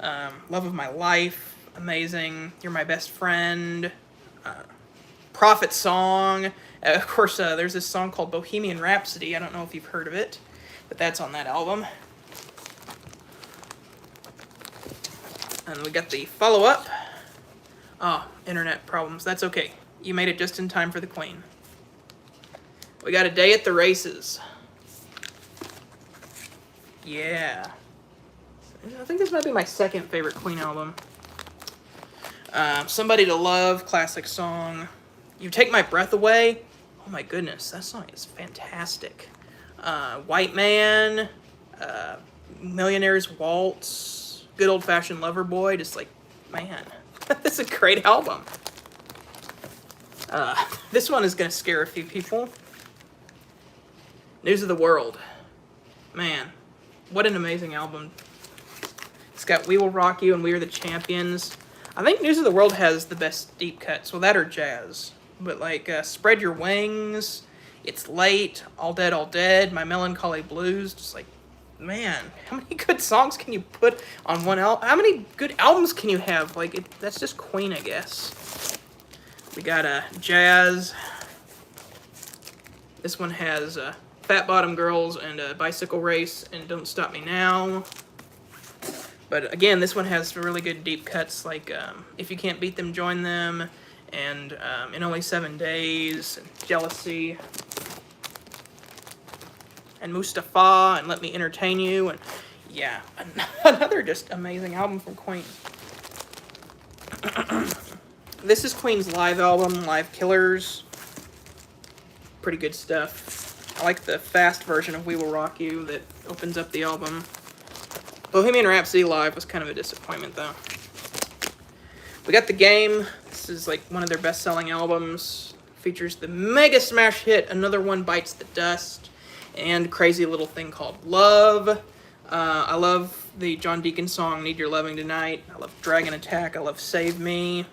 Love of My Life, amazing. You're My Best Friend. Prophet Song. Of course, there's this song called Bohemian Rhapsody. I don't know if you've heard of it, but that's on that album. And we got the follow-up. Oh, internet problems. That's okay. You made it just in time for the Queen. We got A Day at the Races. Yeah. I think this might be my second favorite Queen album. Somebody to Love, classic song. You Take My Breath Away. Oh my goodness, that song is fantastic. White Man, Millionaire's Waltz, Good Old Fashioned Lover Boy. Just like, man, this is a great album. This one is going to scare a few people. News of the World. Man, what an amazing album. It's got We Will Rock You and We Are the Champions. I think News of the World has the best deep cuts. Well, that or jazz. But like Spread Your Wings, It's Late, All Dead, My Melancholy Blues. Just like, man, how many good songs can you put on one album? How many good albums can you have? Like, that's just Queen, I guess. We got jazz. This one has Fat Bottom Girls and Bicycle Race and Don't Stop Me Now. But again, this one has really good deep cuts like If You Can't Beat Them, Join Them, and In Only 7 Days, and Jealousy, and Mustafa, and Let Me Entertain You, and yeah, another just amazing album from Queen. This is Queen's live album, Live Killers. Pretty good stuff. I like the fast version of We Will Rock You that opens up the album. Bohemian Rhapsody live was kind of a disappointment, though. We got The Game. This is like one of their best-selling albums. Features the mega smash hit Another One Bites the Dust and Crazy Little Thing Called Love. I love the John Deacon song Need Your Loving Tonight. I love Dragon Attack. I love Save Me.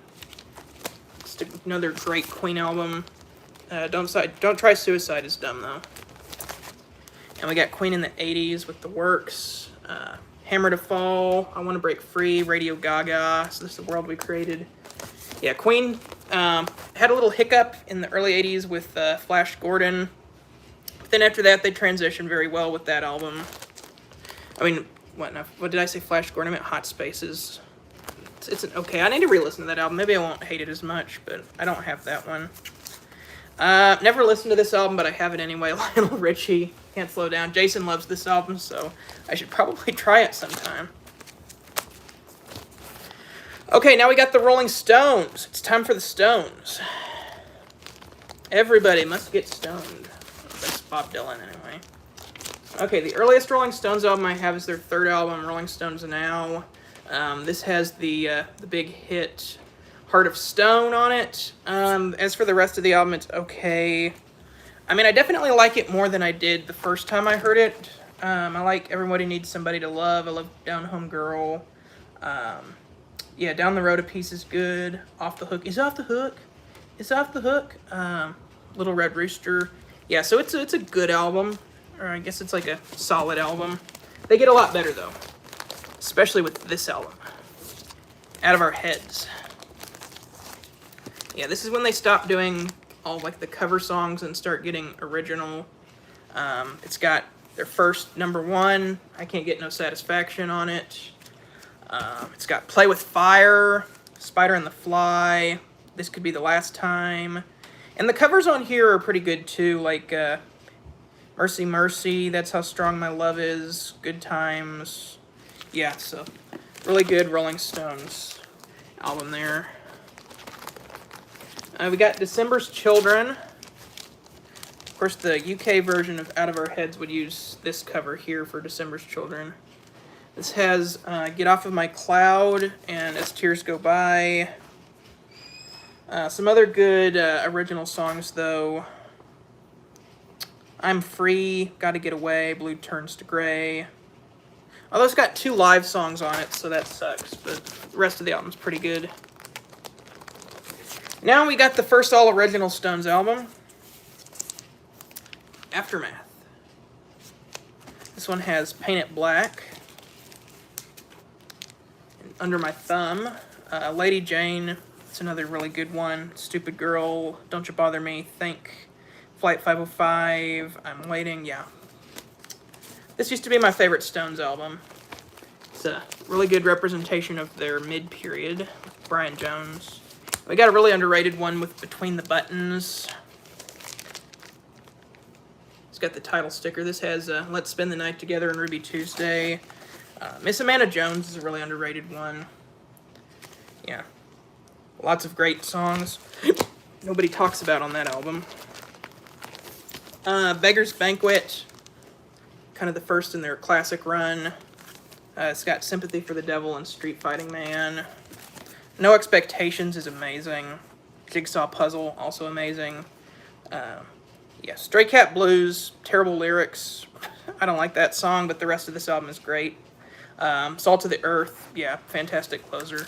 It's another great Queen album. Don't Try Suicide is dumb, though. And we got Queen in the 80s with The Works. Hammer to Fall, I Want to Break Free, Radio Gaga, So This Is the World We Created. Yeah, Queen had a little hiccup in the early 80s with Flash Gordon. But then after that, they transitioned very well with that album. I mean, what did I say Flash Gordon? I meant Hot Spaces. It's okay. I need to re-listen to that album. Maybe I won't hate it as much, but I don't have that one. Never listened to this album, but I have it anyway. Lionel Richie, Can't Slow Down. Jason loves this album, so I should probably try it sometime. Okay, now we got the Rolling Stones. It's time for the Stones. Everybody must get stoned. That's Bob Dylan, anyway. Okay, the earliest Rolling Stones album I have is their third album, Rolling Stones Now. This has the big hit Heart of Stone on it. As for the rest of the album, it's okay. I mean, I definitely like it more than I did the first time I heard it. I like Everybody Needs Somebody to Love. I love Down Home Girl. Yeah, Down the Road a Piece is good. Off the Hook is Off the Hook. It's Off the Hook. Little Red Rooster. Yeah, so it's a good album. Or I guess it's like a solid album. They get a lot better, though. Especially with this album. Out of Our Heads. Yeah, this is when they stop doing all like the cover songs and start getting original. It's got their first #1, I Can't Get No Satisfaction on it. It's got Play With Fire, Spider and the Fly, This Could Be the Last Time. And the covers on here are pretty good too, like Mercy Mercy, That's How Strong My Love Is, Good Times. Yeah, so really good Rolling Stones album there. We got December's Children. Of course, the UK version of Out of Our Heads would use this cover here for December's Children. This has Get Off of My Cloud and As Tears Go By. Some other good original songs, though. I'm Free, Gotta Get Away, Blue Turns to Gray. Although it's got 2 live songs on it, so that sucks, but the rest of the album's pretty good. Now we got the first all-original Stones album, Aftermath. This one has Paint It Black, and Under My Thumb, Lady Jane, it's another really good one, Stupid Girl, Don't You Bother Me, Think, Flight 505, I'm Waiting, yeah. This used to be my favorite Stones album. It's a really good representation of their mid-period with Brian Jones. We got a really underrated one with Between the Buttons. It's got the title sticker. This has Let's Spend the Night Together and Ruby Tuesday. Miss Amanda Jones is a really underrated one. Yeah. Lots of great songs. Nobody talks about on that album. Beggar's Banquet. Kind of the first in their classic run. It's got Sympathy for the Devil and Street Fighting Man. No Expectations is amazing. Jigsaw Puzzle, also amazing. Yeah, Stray Cat Blues, terrible lyrics. I don't like that song, but the rest of this album is great. Salt of the Earth, yeah, fantastic closer.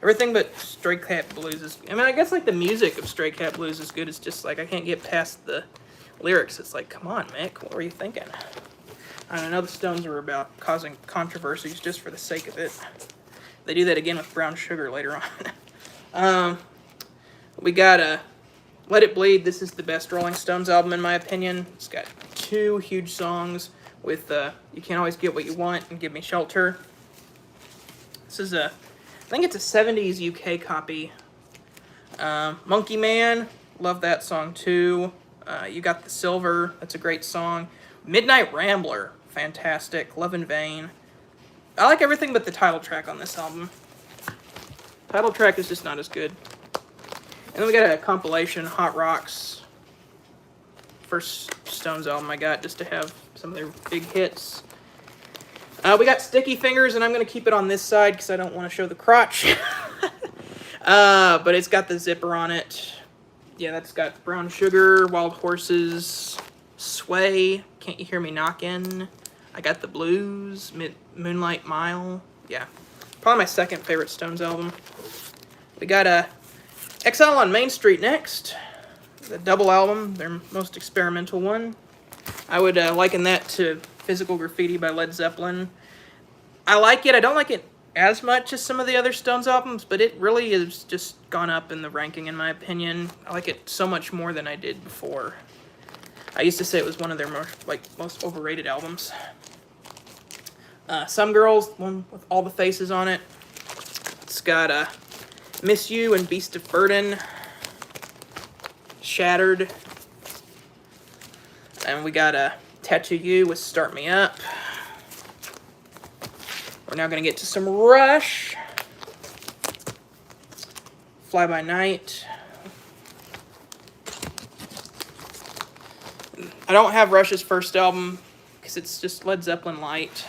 Everything but Stray Cat Blues is... I mean, I guess like the music of Stray Cat Blues is good. It's just like I can't get past the lyrics. It's like, come on, Mick, what were you thinking? I know the Stones were about causing controversies just for the sake of it. They do that again with Brown Sugar later on. We got Let It Bleed. This is the best Rolling Stones album in my opinion. It's got 2 huge songs with You Can't Always Get What You Want and Give Me Shelter. This is I think it's a 70s UK copy. Monkey Man, love that song too. You Got the Silver, that's a great song. Midnight Rambler, fantastic. Love in Vain. I like everything but the title track on this album. Title track is just not as good. And then we got a compilation, Hot Rocks. First Stones album I got just to have some of their big hits. We got Sticky Fingers, and I'm going to keep it on this side because I don't want to show the crotch. But it's got the zipper on it. Yeah, that's got Brown Sugar, Wild Horses, Sway, Can't You Hear Me Knockin', I Got the Blues, Moonlight Mile. Yeah, probably my second favorite Stones album. We got Exile on Main Street next. The double album, their most experimental one. I would liken that to Physical Graffiti by Led Zeppelin. I like it. I don't like it as much as some of the other Stones albums, but it really has just gone up in the ranking in my opinion. I like it so much more than I did before. I used to say it was one of their most overrated albums. Some Girls, one with all the faces on it. It's got Miss You and Beast of Burden. Shattered. And we got a Tattoo You with Start Me Up. We're now going to get to some Rush. Fly By Night. I don't have Rush's first album because it's just Led Zeppelin light.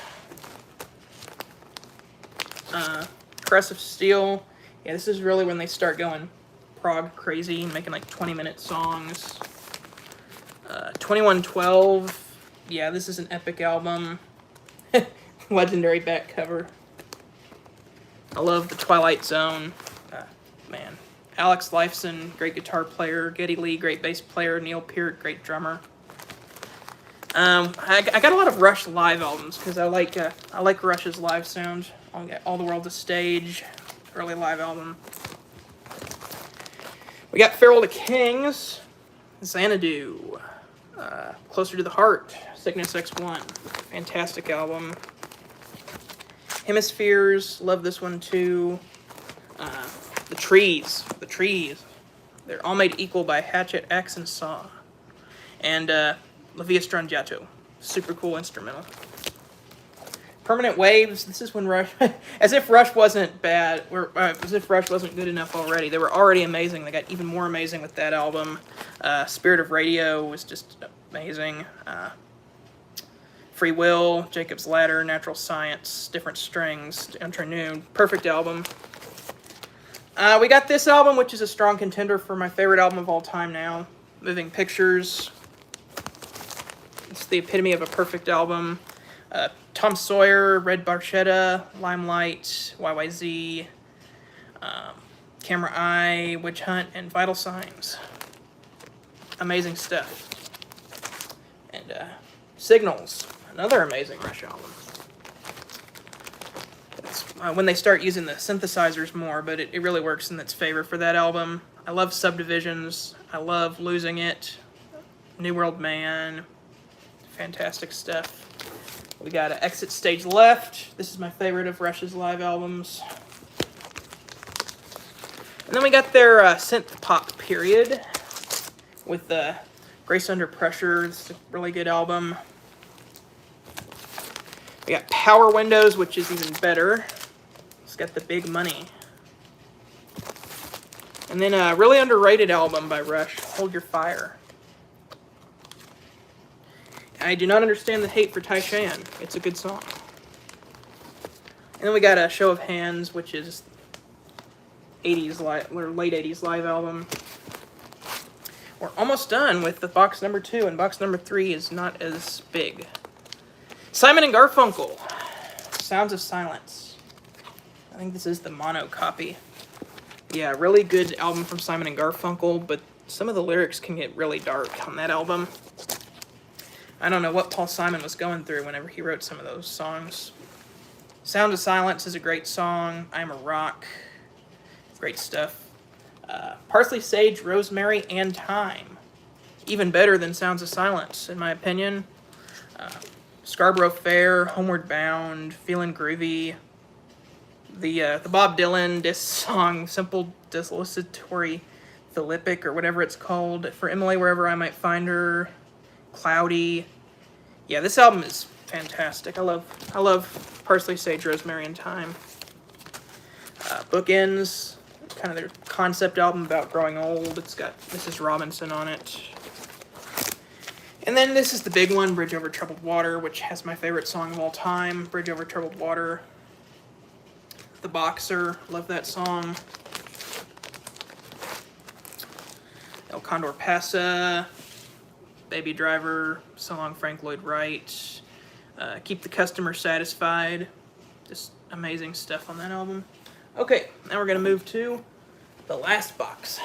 Caress of Steel. Yeah, this is really when they start going prog crazy and making like 20-minute songs. 2112. Yeah, this is an epic album. Legendary back cover. I love the Twilight Zone. Man. Alex Lifeson, great guitar player. Geddy Lee, great bass player. Neil Peart, great drummer. I got a lot of Rush live albums because I like Rush's live sound. All the World's a Stage, early live album. We got Farewell to Kings, Xanadu, Closer to the Heart, Cygnus X1, fantastic album. Hemispheres, love this one too. The Trees, they're all made equal by Hatchet, Axe, and Saw. And La Via Strangiato, super cool instrumental. Permanent Waves, this is when Rush, as if Rush wasn't bad, as if Rush wasn't good enough already. They were already amazing. They got even more amazing with that album. Spirit of Radio was just amazing. Free Will, Jacob's Ladder, Natural Science, Different Strings, Entre Nous, perfect album. We got this album, which is a strong contender for my favorite album of all time now, Moving Pictures. It's the epitome of a perfect album. Tom Sawyer, Red Barchetta, Limelight, YYZ, Camera Eye, Witch Hunt, and Vital Signs. Amazing stuff. And Signals, another amazing Rush album. It's when they start using the synthesizers more, but it really works in its favor for that album. I love Subdivisions. I love Losing It. New World Man. Fantastic stuff. We got Exit Stage Left. This is my favorite of Rush's live albums. And then we got their synth pop period with Grace Under Pressure. This is a really good album. We got Power Windows, which is even better. It's got the big money. And then a really underrated album by Rush, Hold Your Fire. I do not understand the hate for Tai Shan. It's a good song. And then we got a Show of Hands, which is 80s live, or late 80s live album. We're almost done with the box number 2, and box number 3 is not as big. Simon and Garfunkel, Sounds of Silence. I think this is the mono copy. Yeah, really good album from Simon and Garfunkel, but some of the lyrics can get really dark on that album. I don't know what Paul Simon was going through whenever he wrote some of those songs. Sound of Silence is a great song. I'm a Rock. Great stuff. Parsley, Sage, Rosemary, and Thyme. Even better than Sounds of Silence, in my opinion. Scarborough Fair, Homeward Bound, Feelin' Groovy. The Bob Dylan diss song, Simple Desultory Philippic, or whatever it's called. For Emily, Wherever I Might Find Her. Cloudy. Yeah, this album is fantastic. I love Parsley, Sage, Rosemary, and Thyme. Bookends, kind of their concept album about growing old. It's got Mrs. Robinson on it. And then this is the big one, Bridge Over Troubled Water, which has my favorite song of all time, Bridge Over Troubled Water. The Boxer, love that song. El Condor Pasa. Baby Driver, So Long Frank Lloyd Wright, Keep the Customer Satisfied. Just amazing stuff on that album. Okay, now we're going to move to the last box.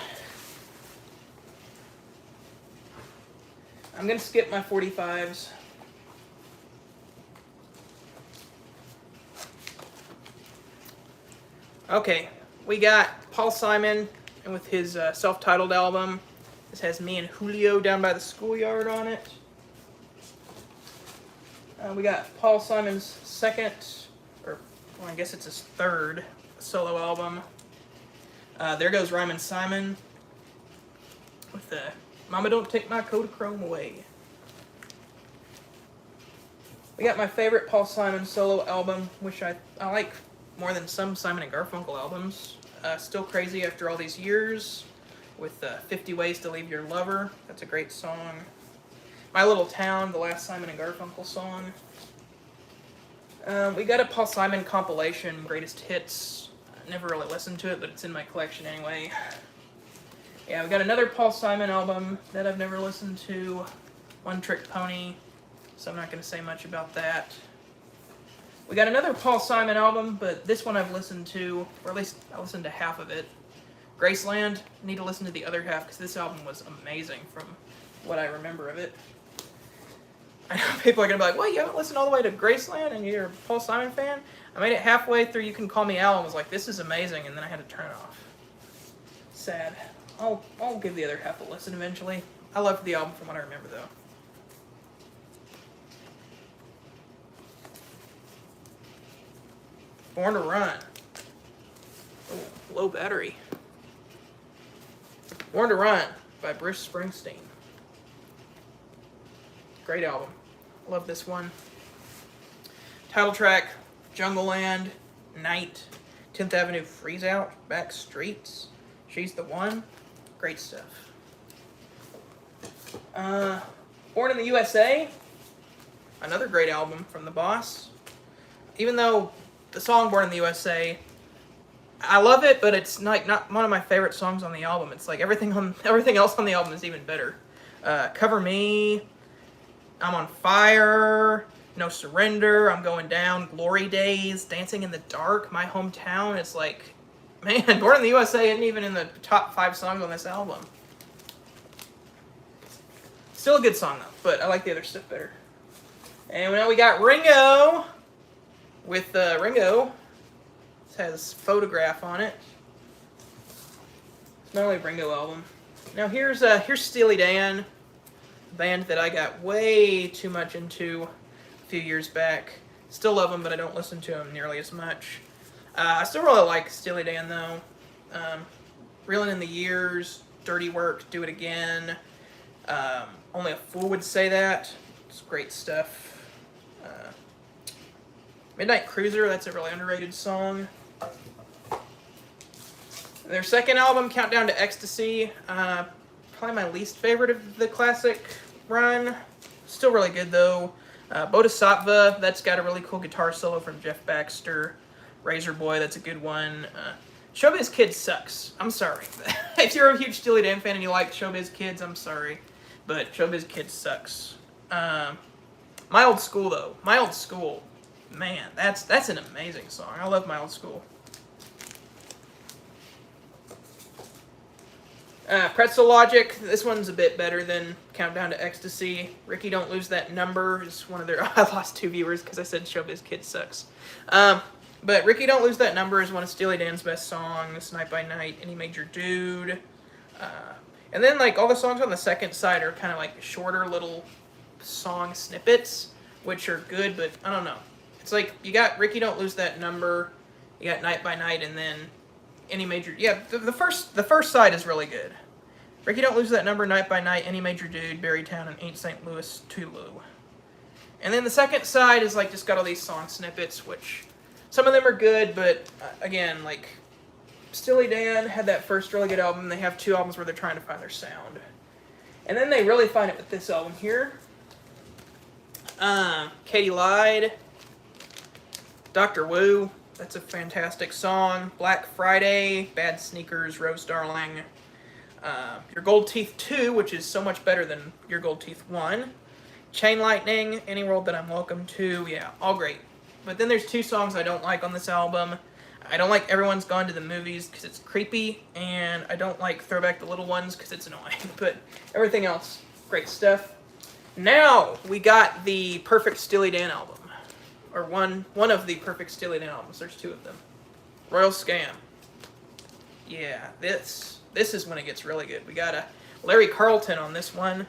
I'm going to skip my 45s. Okay, we got Paul Simon and with his self-titled album. This has me and Julio Down by the Schoolyard on it. We got Paul Simon's second, or well, I guess it's his third solo album. There Goes Rhymin' Simon with the Mama, don't take my Kodachrome away. We got my favorite Paul Simon solo album, which I like more than some Simon and Garfunkel albums. Still Crazy After All These Years, with 50 Ways to Leave Your Lover. That's a great song. My Little Town, the last Simon and Garfunkel song. We got a Paul Simon compilation, Greatest Hits. I never really listened to it, but it's in my collection anyway. Yeah, we got another Paul Simon album that I've never listened to, One Trick Pony, so I'm not going to say much about that. We got another Paul Simon album, but this one I've listened to, or at least I listened to half of it. Graceland, I need to listen to the other half because this album was amazing from what I remember of it. I know people are going to be like, what, you haven't listened all the way to Graceland and you're a Paul Simon fan? I made it halfway through You Can Call Me Al and was like, this is amazing, and then I had to turn it off. Sad. I'll give the other half a listen eventually. I loved the album from what I remember, though. Born to Run. Oh, low battery. Born to Run by Bruce Springsteen. Great album. Love this one. Title track, Jungle Land, Night, 10th Avenue Freeze Out, Back Streets, She's the One. Great stuff. Born in the USA, another great album from The Boss. Even though the song Born in the USA, I love it, but it's not one of my favorite songs on the album. It's like everything else on the album is even better. Cover Me, I'm on Fire, No Surrender, I'm Going Down, Glory Days, Dancing in the Dark, My Hometown. It's like, man, Born in the USA isn't even in the top 5 songs on this album. Still a good song, though, but I like the other stuff better. And now we got Ringo, with Ringo. It has Photograph on it. It's not only a Ringo album. Now here's Steely Dan, a band that I got way too much into a few years back. Still love them, but I don't listen to them nearly as much. I still really like Steely Dan, though. Reeling in the Years, Dirty Work, Do It Again. Only a Fool Would Say That. It's great stuff. Midnight Cruiser, that's a really underrated song. Their second album, Countdown to Ecstasy, probably my least favorite of the classic run. Still really good, though. Bodhisattva, that's got a really cool guitar solo from Jeff Baxter. Razor Boy, that's a good one. Showbiz Kids sucks. I'm sorry. If you're a huge Steely Dan fan and you like Showbiz Kids, I'm sorry. But Showbiz Kids sucks. My Old School, though. My Old School. Man, that's an amazing song. I love My Old School. Pretzel Logic. This one's a bit better than Countdown to Ecstasy. Ricky Don't Lose That Number is one of their... I lost 2 viewers because I said Showbiz Kids sucks. But Ricky Don't Lose That Number is one of Steely Dan's best songs. Night by Night, Any Major Dude. And then, like, all the songs on the second side are kind of like shorter little song snippets, which are good, but I don't know. It's like, you got Ricky Don't Lose That Number, you got Night by Night, and then Any Major... Yeah, the first side is really good. Ricky Don't Lose That Number, Night by Night, Any Major Dude, Berrytown, and Ain't St. Louis, Tulu. And then the second side is, like, just got all these song snippets, which... Some of them are good, but again, like, Steely Dan had that first really good album. They have 2 albums where they're trying to find their sound. And then they really find it with this album here. Katie Lied. Dr. Wu. That's a fantastic song. Black Friday. Bad Sneakers. Rose Darling. Your Gold Teeth 2, which is so much better than Your Gold Teeth 1. Chain Lightning. Any World That I'm Welcome To. Yeah, all great. But then there's 2 songs I don't like on this album. I don't like Everyone's Gone to the Movies because it's creepy, and I don't like Throwback the Little Ones because it's annoying. But everything else, great stuff. Now we got the perfect Steely Dan album, or one of the perfect Steely Dan albums. There's 2 of them. Royal Scam. Yeah, this is when it gets really good. We got a Larry Carlton on this one.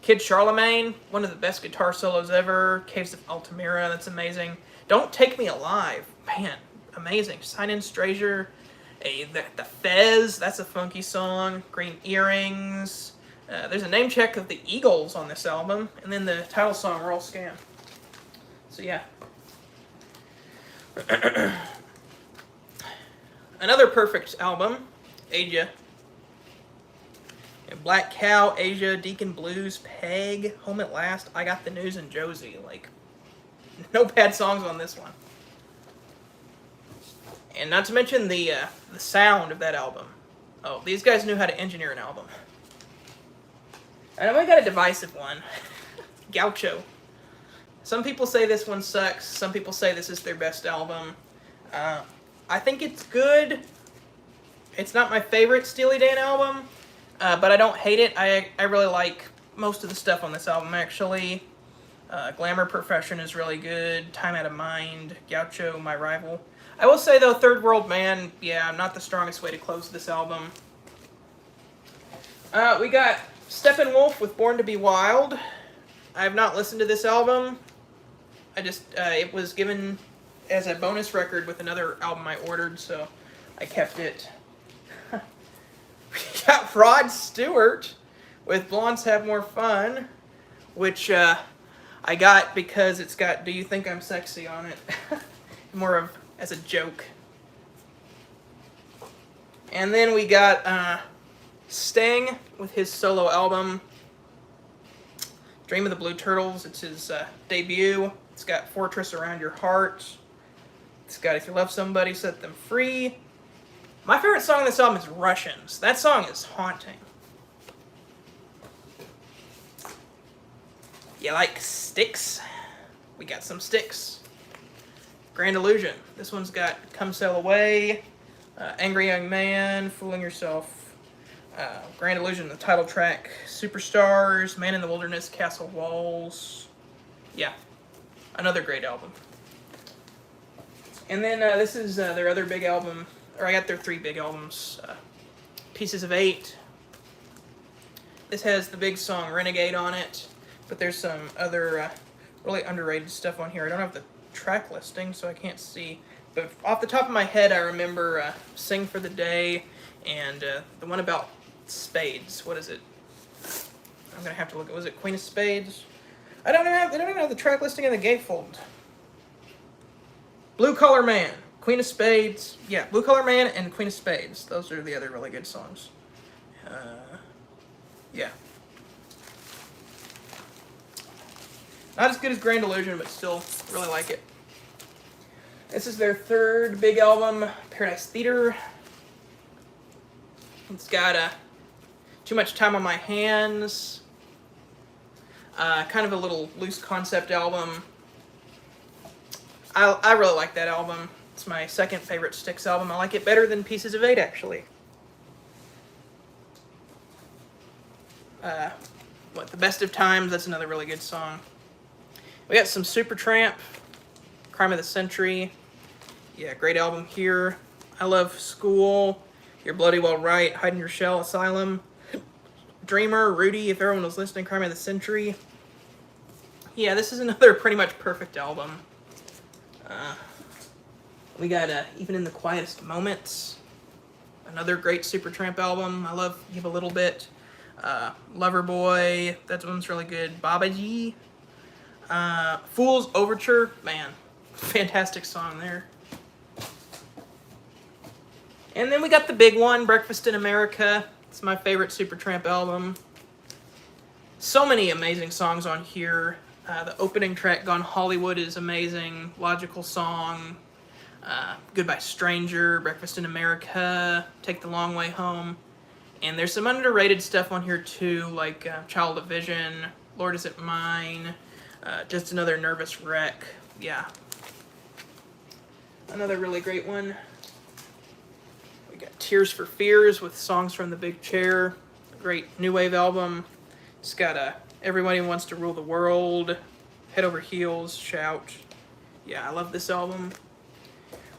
Kid Charlemagne, one of the best guitar solos ever. Caves of Altamira, that's amazing. Don't Take Me Alive, man, amazing. Sign In Stranger, The Fez, that's a funky song. Green Earrings. There's a name check of the Eagles on this album, and then the title song, Royal Scam. So yeah. Another perfect album, Aja. Black Cow, Aja, Deacon Blues, Peg, Home at Last, I Got the News, and Josie. Like, no bad songs on this one. And not to mention the sound of that album. Oh, these guys knew how to engineer an album. And I've only got a divisive one. Gaucho. Some people say this one sucks. Some people say this is their best album. I think it's good. It's not my favorite Steely Dan album, but I don't hate it. I really like most of the stuff on this album, actually. Glamour Profession is really good. Time Out of Mind. Gaucho, My Rival. I will say, though, Third World Man, yeah, not the strongest way to close this album. We got Steppenwolf with Born to Be Wild. I have not listened to this album. I just, it was given as a bonus record with another album I ordered, so I kept it. We got Rod Stewart with Blondes Have More Fun, which I got because it's got Do You Think I'm Sexy on it. More of as a joke. And then we got Sting with his solo album, Dream of the Blue Turtles. It's his debut. It's got Fortress Around Your Heart. It's got If You Love Somebody, Set Them Free. My favorite song on this album is Russians. That song is haunting. You like Styx? We got some Styx. Grand Illusion. This one's got Come Sail Away, Angry Young Man, Fooling Yourself, Grand Illusion, the title track, Superstars, Man in the Wilderness, Castle Walls. Yeah, another great album. And then this is their other big album, or I got their 3 big albums. Pieces of 8. This has the big song Renegade on it, but there's some other really underrated stuff on here. I don't have the track listing, so I can't see. But off the top of my head, I remember Sing for the Day and the one about spades. What is it? I'm gonna have to look at. Was it Queen of Spades? I don't even have the track listing in the gatefold. Blue Collar Man, Queen of Spades. Yeah, Blue Collar Man and Queen of Spades. Those are the other really good songs. Yeah. Not as good as Grand Illusion, but still really like it. This is their 3rd big album, Paradise Theater. It's got Too Much Time on My Hands. Kind of a little loose concept album. I really like that album. It's my 2nd favorite Styx album. I like it better than Pieces of 8, actually. The Best of Times, that's another really good song. We got some Supertramp, Crime of the Century. Yeah, great album here. I Love School, You're Bloody Well Right, Hide in Your Shell, Asylum, Dreamer, Rudy, if everyone was listening, Crime of the Century. Yeah, this is another pretty much perfect album. We got Even in the Quietest Moments, another great Supertramp album. I love Give a Little Bit. Loverboy, that one's really good. Babaji. Fool's Overture, man, fantastic song there. And then we got the big one, Breakfast in America. It's my favorite Supertramp album. So many amazing songs on here. The opening track, Gone Hollywood, is amazing. Logical Song. Goodbye Stranger, Breakfast in America, Take the Long Way Home. And there's some underrated stuff on here too, like Child of Vision, Lord Is It Mine, Just Another Nervous Wreck. Yeah. Another really great one. We got Tears for Fears with songs from The Big Chair. Great new wave album. It's got Everybody Wants to Rule the World, Head Over Heels, Shout. Yeah, I love this album.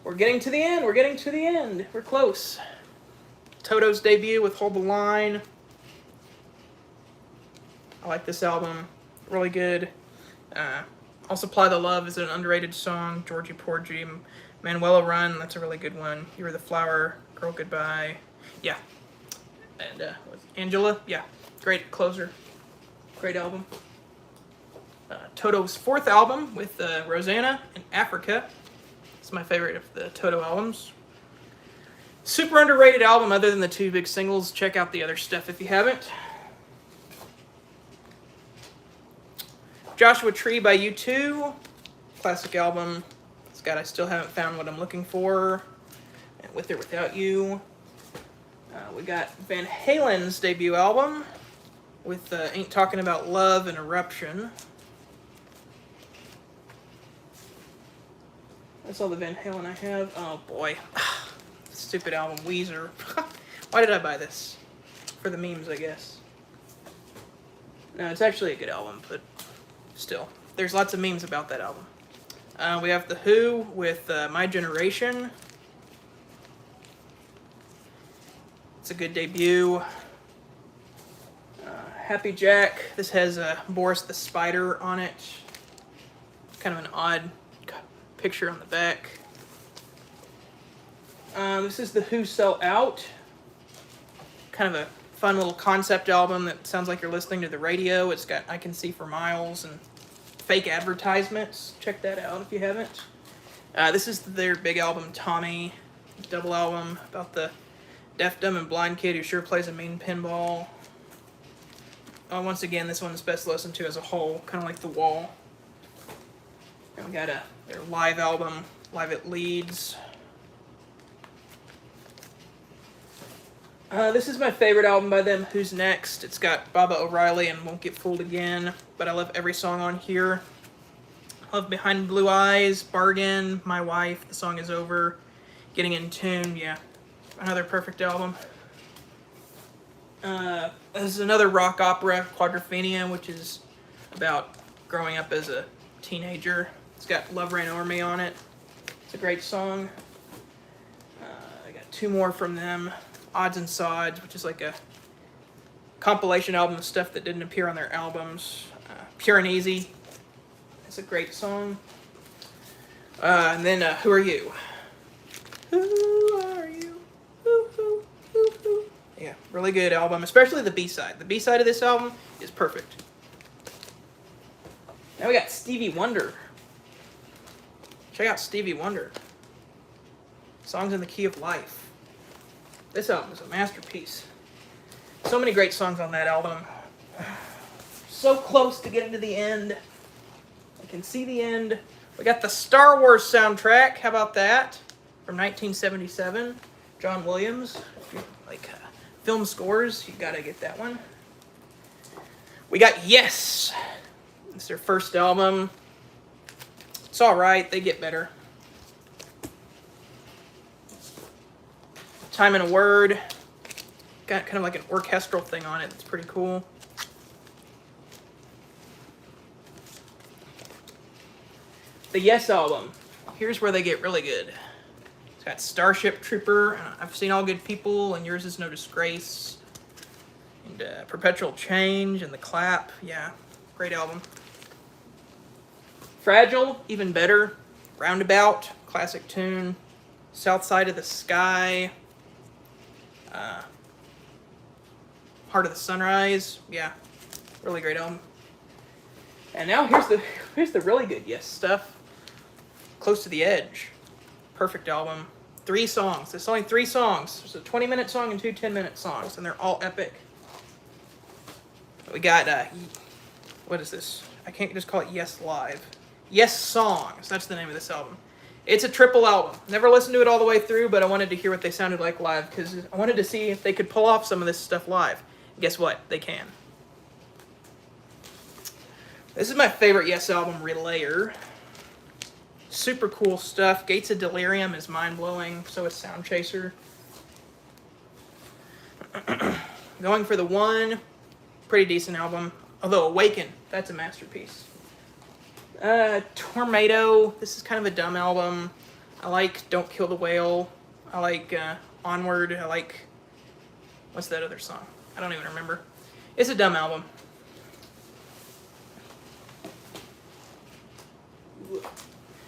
We're getting to the end. We're close. Toto's debut with Hold the Line. I like this album. Really good. I'll Supply the Love is an underrated song. Georgie Porgy. Manuela Run, that's a really good one. You Were the Flower Girl Goodbye. Yeah. And Angela. Yeah. Great closer. Great album. Toto's 4th album with Rosanna in Africa. It's my favorite of the Toto albums. Super underrated album other than the 2 big singles. Check out the other stuff if you haven't. Joshua Tree by U2. Classic album. It's got I Still Haven't Found What I'm Looking For. And With or Without You. We got Van Halen's debut album with Ain't Talking About Love and Eruption. That's all the Van Halen I have. Oh boy. Stupid album, Weezer. Why did I buy this? For the memes, I guess. No, it's actually a good album, but still. There's lots of memes about that album. We have The Who with My Generation. It's a good debut. Happy Jack. This has Boris the Spider on it. Kind of an odd picture on the back. This is The Who Sell Out. Kind of a fun little concept album that sounds like you're listening to the radio. It's got I Can See for Miles and fake advertisements. Check that out if you haven't. This is their big album, Tommy. Double album about the deaf, dumb, and blind kid who sure plays a mean pinball. Once again, this one's best listened to as a whole, kind of like The Wall. And we got their live album, Live at Leeds. This is my favorite album by them, Who's Next. It's got Baba O'Reilly and Won't Get Fooled Again, but I love every song on here. I love Behind Blue Eyes, Bargain, My Wife, The Song Is Over, Getting in Tune, yeah. Another perfect album. This is another rock opera, Quadrophenia, which is about growing up as a teenager. It's got Love Ran Over Me on it. It's a great song. I got 2 more from them. Odds and Sods, which is like a compilation album of stuff that didn't appear on their albums. Pure and Easy. It's a great song. And then Who Are You? Who are you? Who? Yeah, really good album, especially the B-side. The B-side of this album is perfect. Now we got Stevie Wonder. Check out Stevie Wonder. Songs in the Key of Life. This album is a masterpiece. So many great songs on that album. So close to getting to the end. I can see the end. We got the Star Wars soundtrack. How about that? From 1977. John Williams. If you like film scores, you gotta get that one. We got Yes. It's their first album. It's alright. They get better. Time and a Word. Got kind of like an orchestral thing on it. It's pretty cool. The Yes album. Here's where they get really good. It's got Starship Trooper, I've Seen All Good People, and Yours Is No Disgrace. And Perpetual Change, and The Clap. Yeah, great album. Fragile, even better. Roundabout, classic tune. South Side of the Sky. Heart of the Sunrise, yeah, really great album. And now here's the really good Yes stuff. Close to the Edge, perfect album. 3 songs. There's only 3 songs. There's a 20-minute song and 2 10-minute songs, and they're all epic. We got what is this? I can't just call it Yes Live. Yes Songs. That's the name of this album. It's a triple album. Never listened to it all the way through, but I wanted to hear what they sounded like live because I wanted to see if they could pull off some of this stuff live. Guess what? They can. This is my favorite Yes album, Relayer. Super cool stuff. Gates of Delirium is mind-blowing. So is Sound Chaser. Going for the One. Pretty decent album. Although Awaken, that's a masterpiece. Tornado. This is kind of a dumb album. I like Don't Kill the Whale. I like Onward. I like... What's that other song? I don't even remember. It's a dumb album.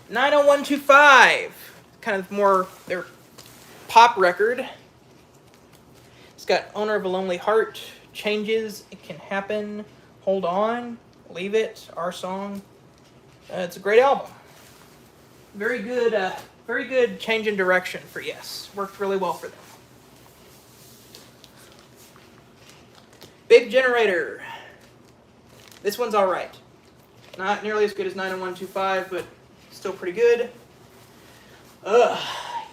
90125. Kind of more their pop record. It's got Owner of a Lonely Heart, Changes, It Can Happen, Hold On, Leave It, Our Song. It's a great album. Very good change in direction for Yes. Worked really well for them. Big Generator. This one's alright. Not nearly as good as 90125, but still pretty good.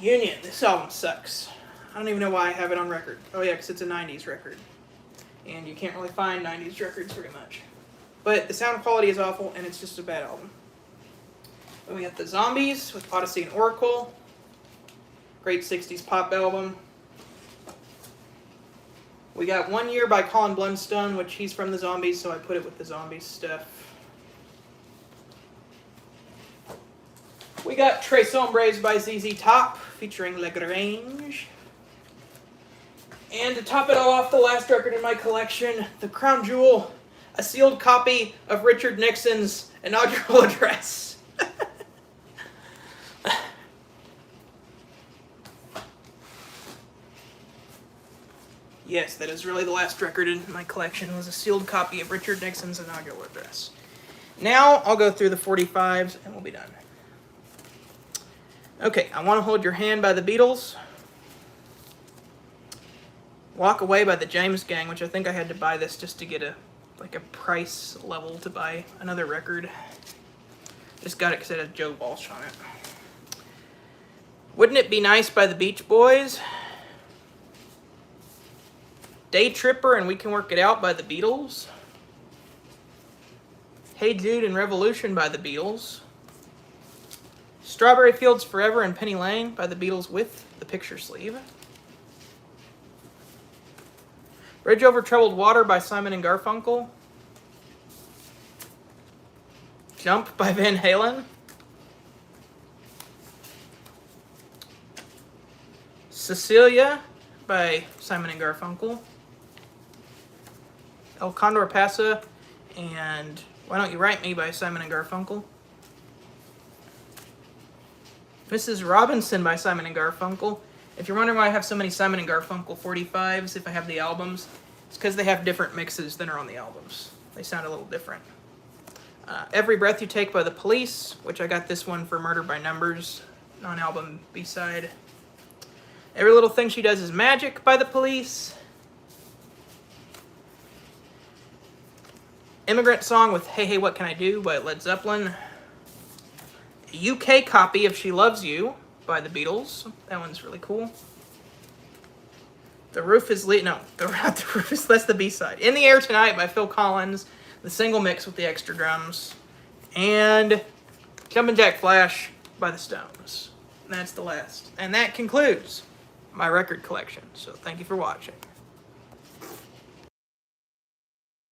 Union. This album sucks. I don't even know why I have it on record. Oh yeah, because it's a 90s record. And you can't really find 90s records very much. But the sound quality is awful, and it's just a bad album. Then we got The Zombies with Odyssey and Oracle. Great 60s pop album. We got One Year by Colin Blunstone, which he's from The Zombies, so I put it with the Zombies stuff. We got Tres Hombres by ZZ Top, featuring La Grange. And to top it all off, the last record in my collection, the crown jewel, a sealed copy of Richard Nixon's inaugural address. Yes, that is really the last record in my collection. It was a sealed copy of Richard Nixon's inaugural address. Now, I'll go through the 45s and we'll be done. Okay, I Want to Hold Your Hand by the Beatles. Walk Away by the James Gang, which I think I had to buy this just to get a price level to buy another record. Just got it because it had Joe Walsh on it. Wouldn't It Be Nice by the Beach Boys. Day Tripper and We Can Work It Out by the Beatles. Hey Jude and Revolution by the Beatles. Strawberry Fields Forever and Penny Lane by the Beatles with the picture sleeve. Bridge Over Troubled Water by Simon and Garfunkel. Jump by Van Halen. Cecilia by Simon and Garfunkel. El Condor Pasa and Why Don't You Write Me by Simon and Garfunkel. Mrs. Robinson by Simon and Garfunkel. If you're wondering why I have so many Simon and Garfunkel 45s if I have the albums, it's because they have different mixes than are on the albums. They sound a little different. Every Breath You Take by the Police, which I got this one for Murder by Numbers, non-album B-side. Every Little Thing She Does Is Magic by the Police. Immigrant Song with Hey Hey What Can I Do by Led Zeppelin. A UK copy of She Loves You by the Beatles. That one's really cool. The Roof is that's the B-side. In the Air Tonight by Phil Collins. The single mix with the extra drums. And Jumpin' Jack Flash by the Stones. And that's the last. And that concludes my record collection. So thank you for watching.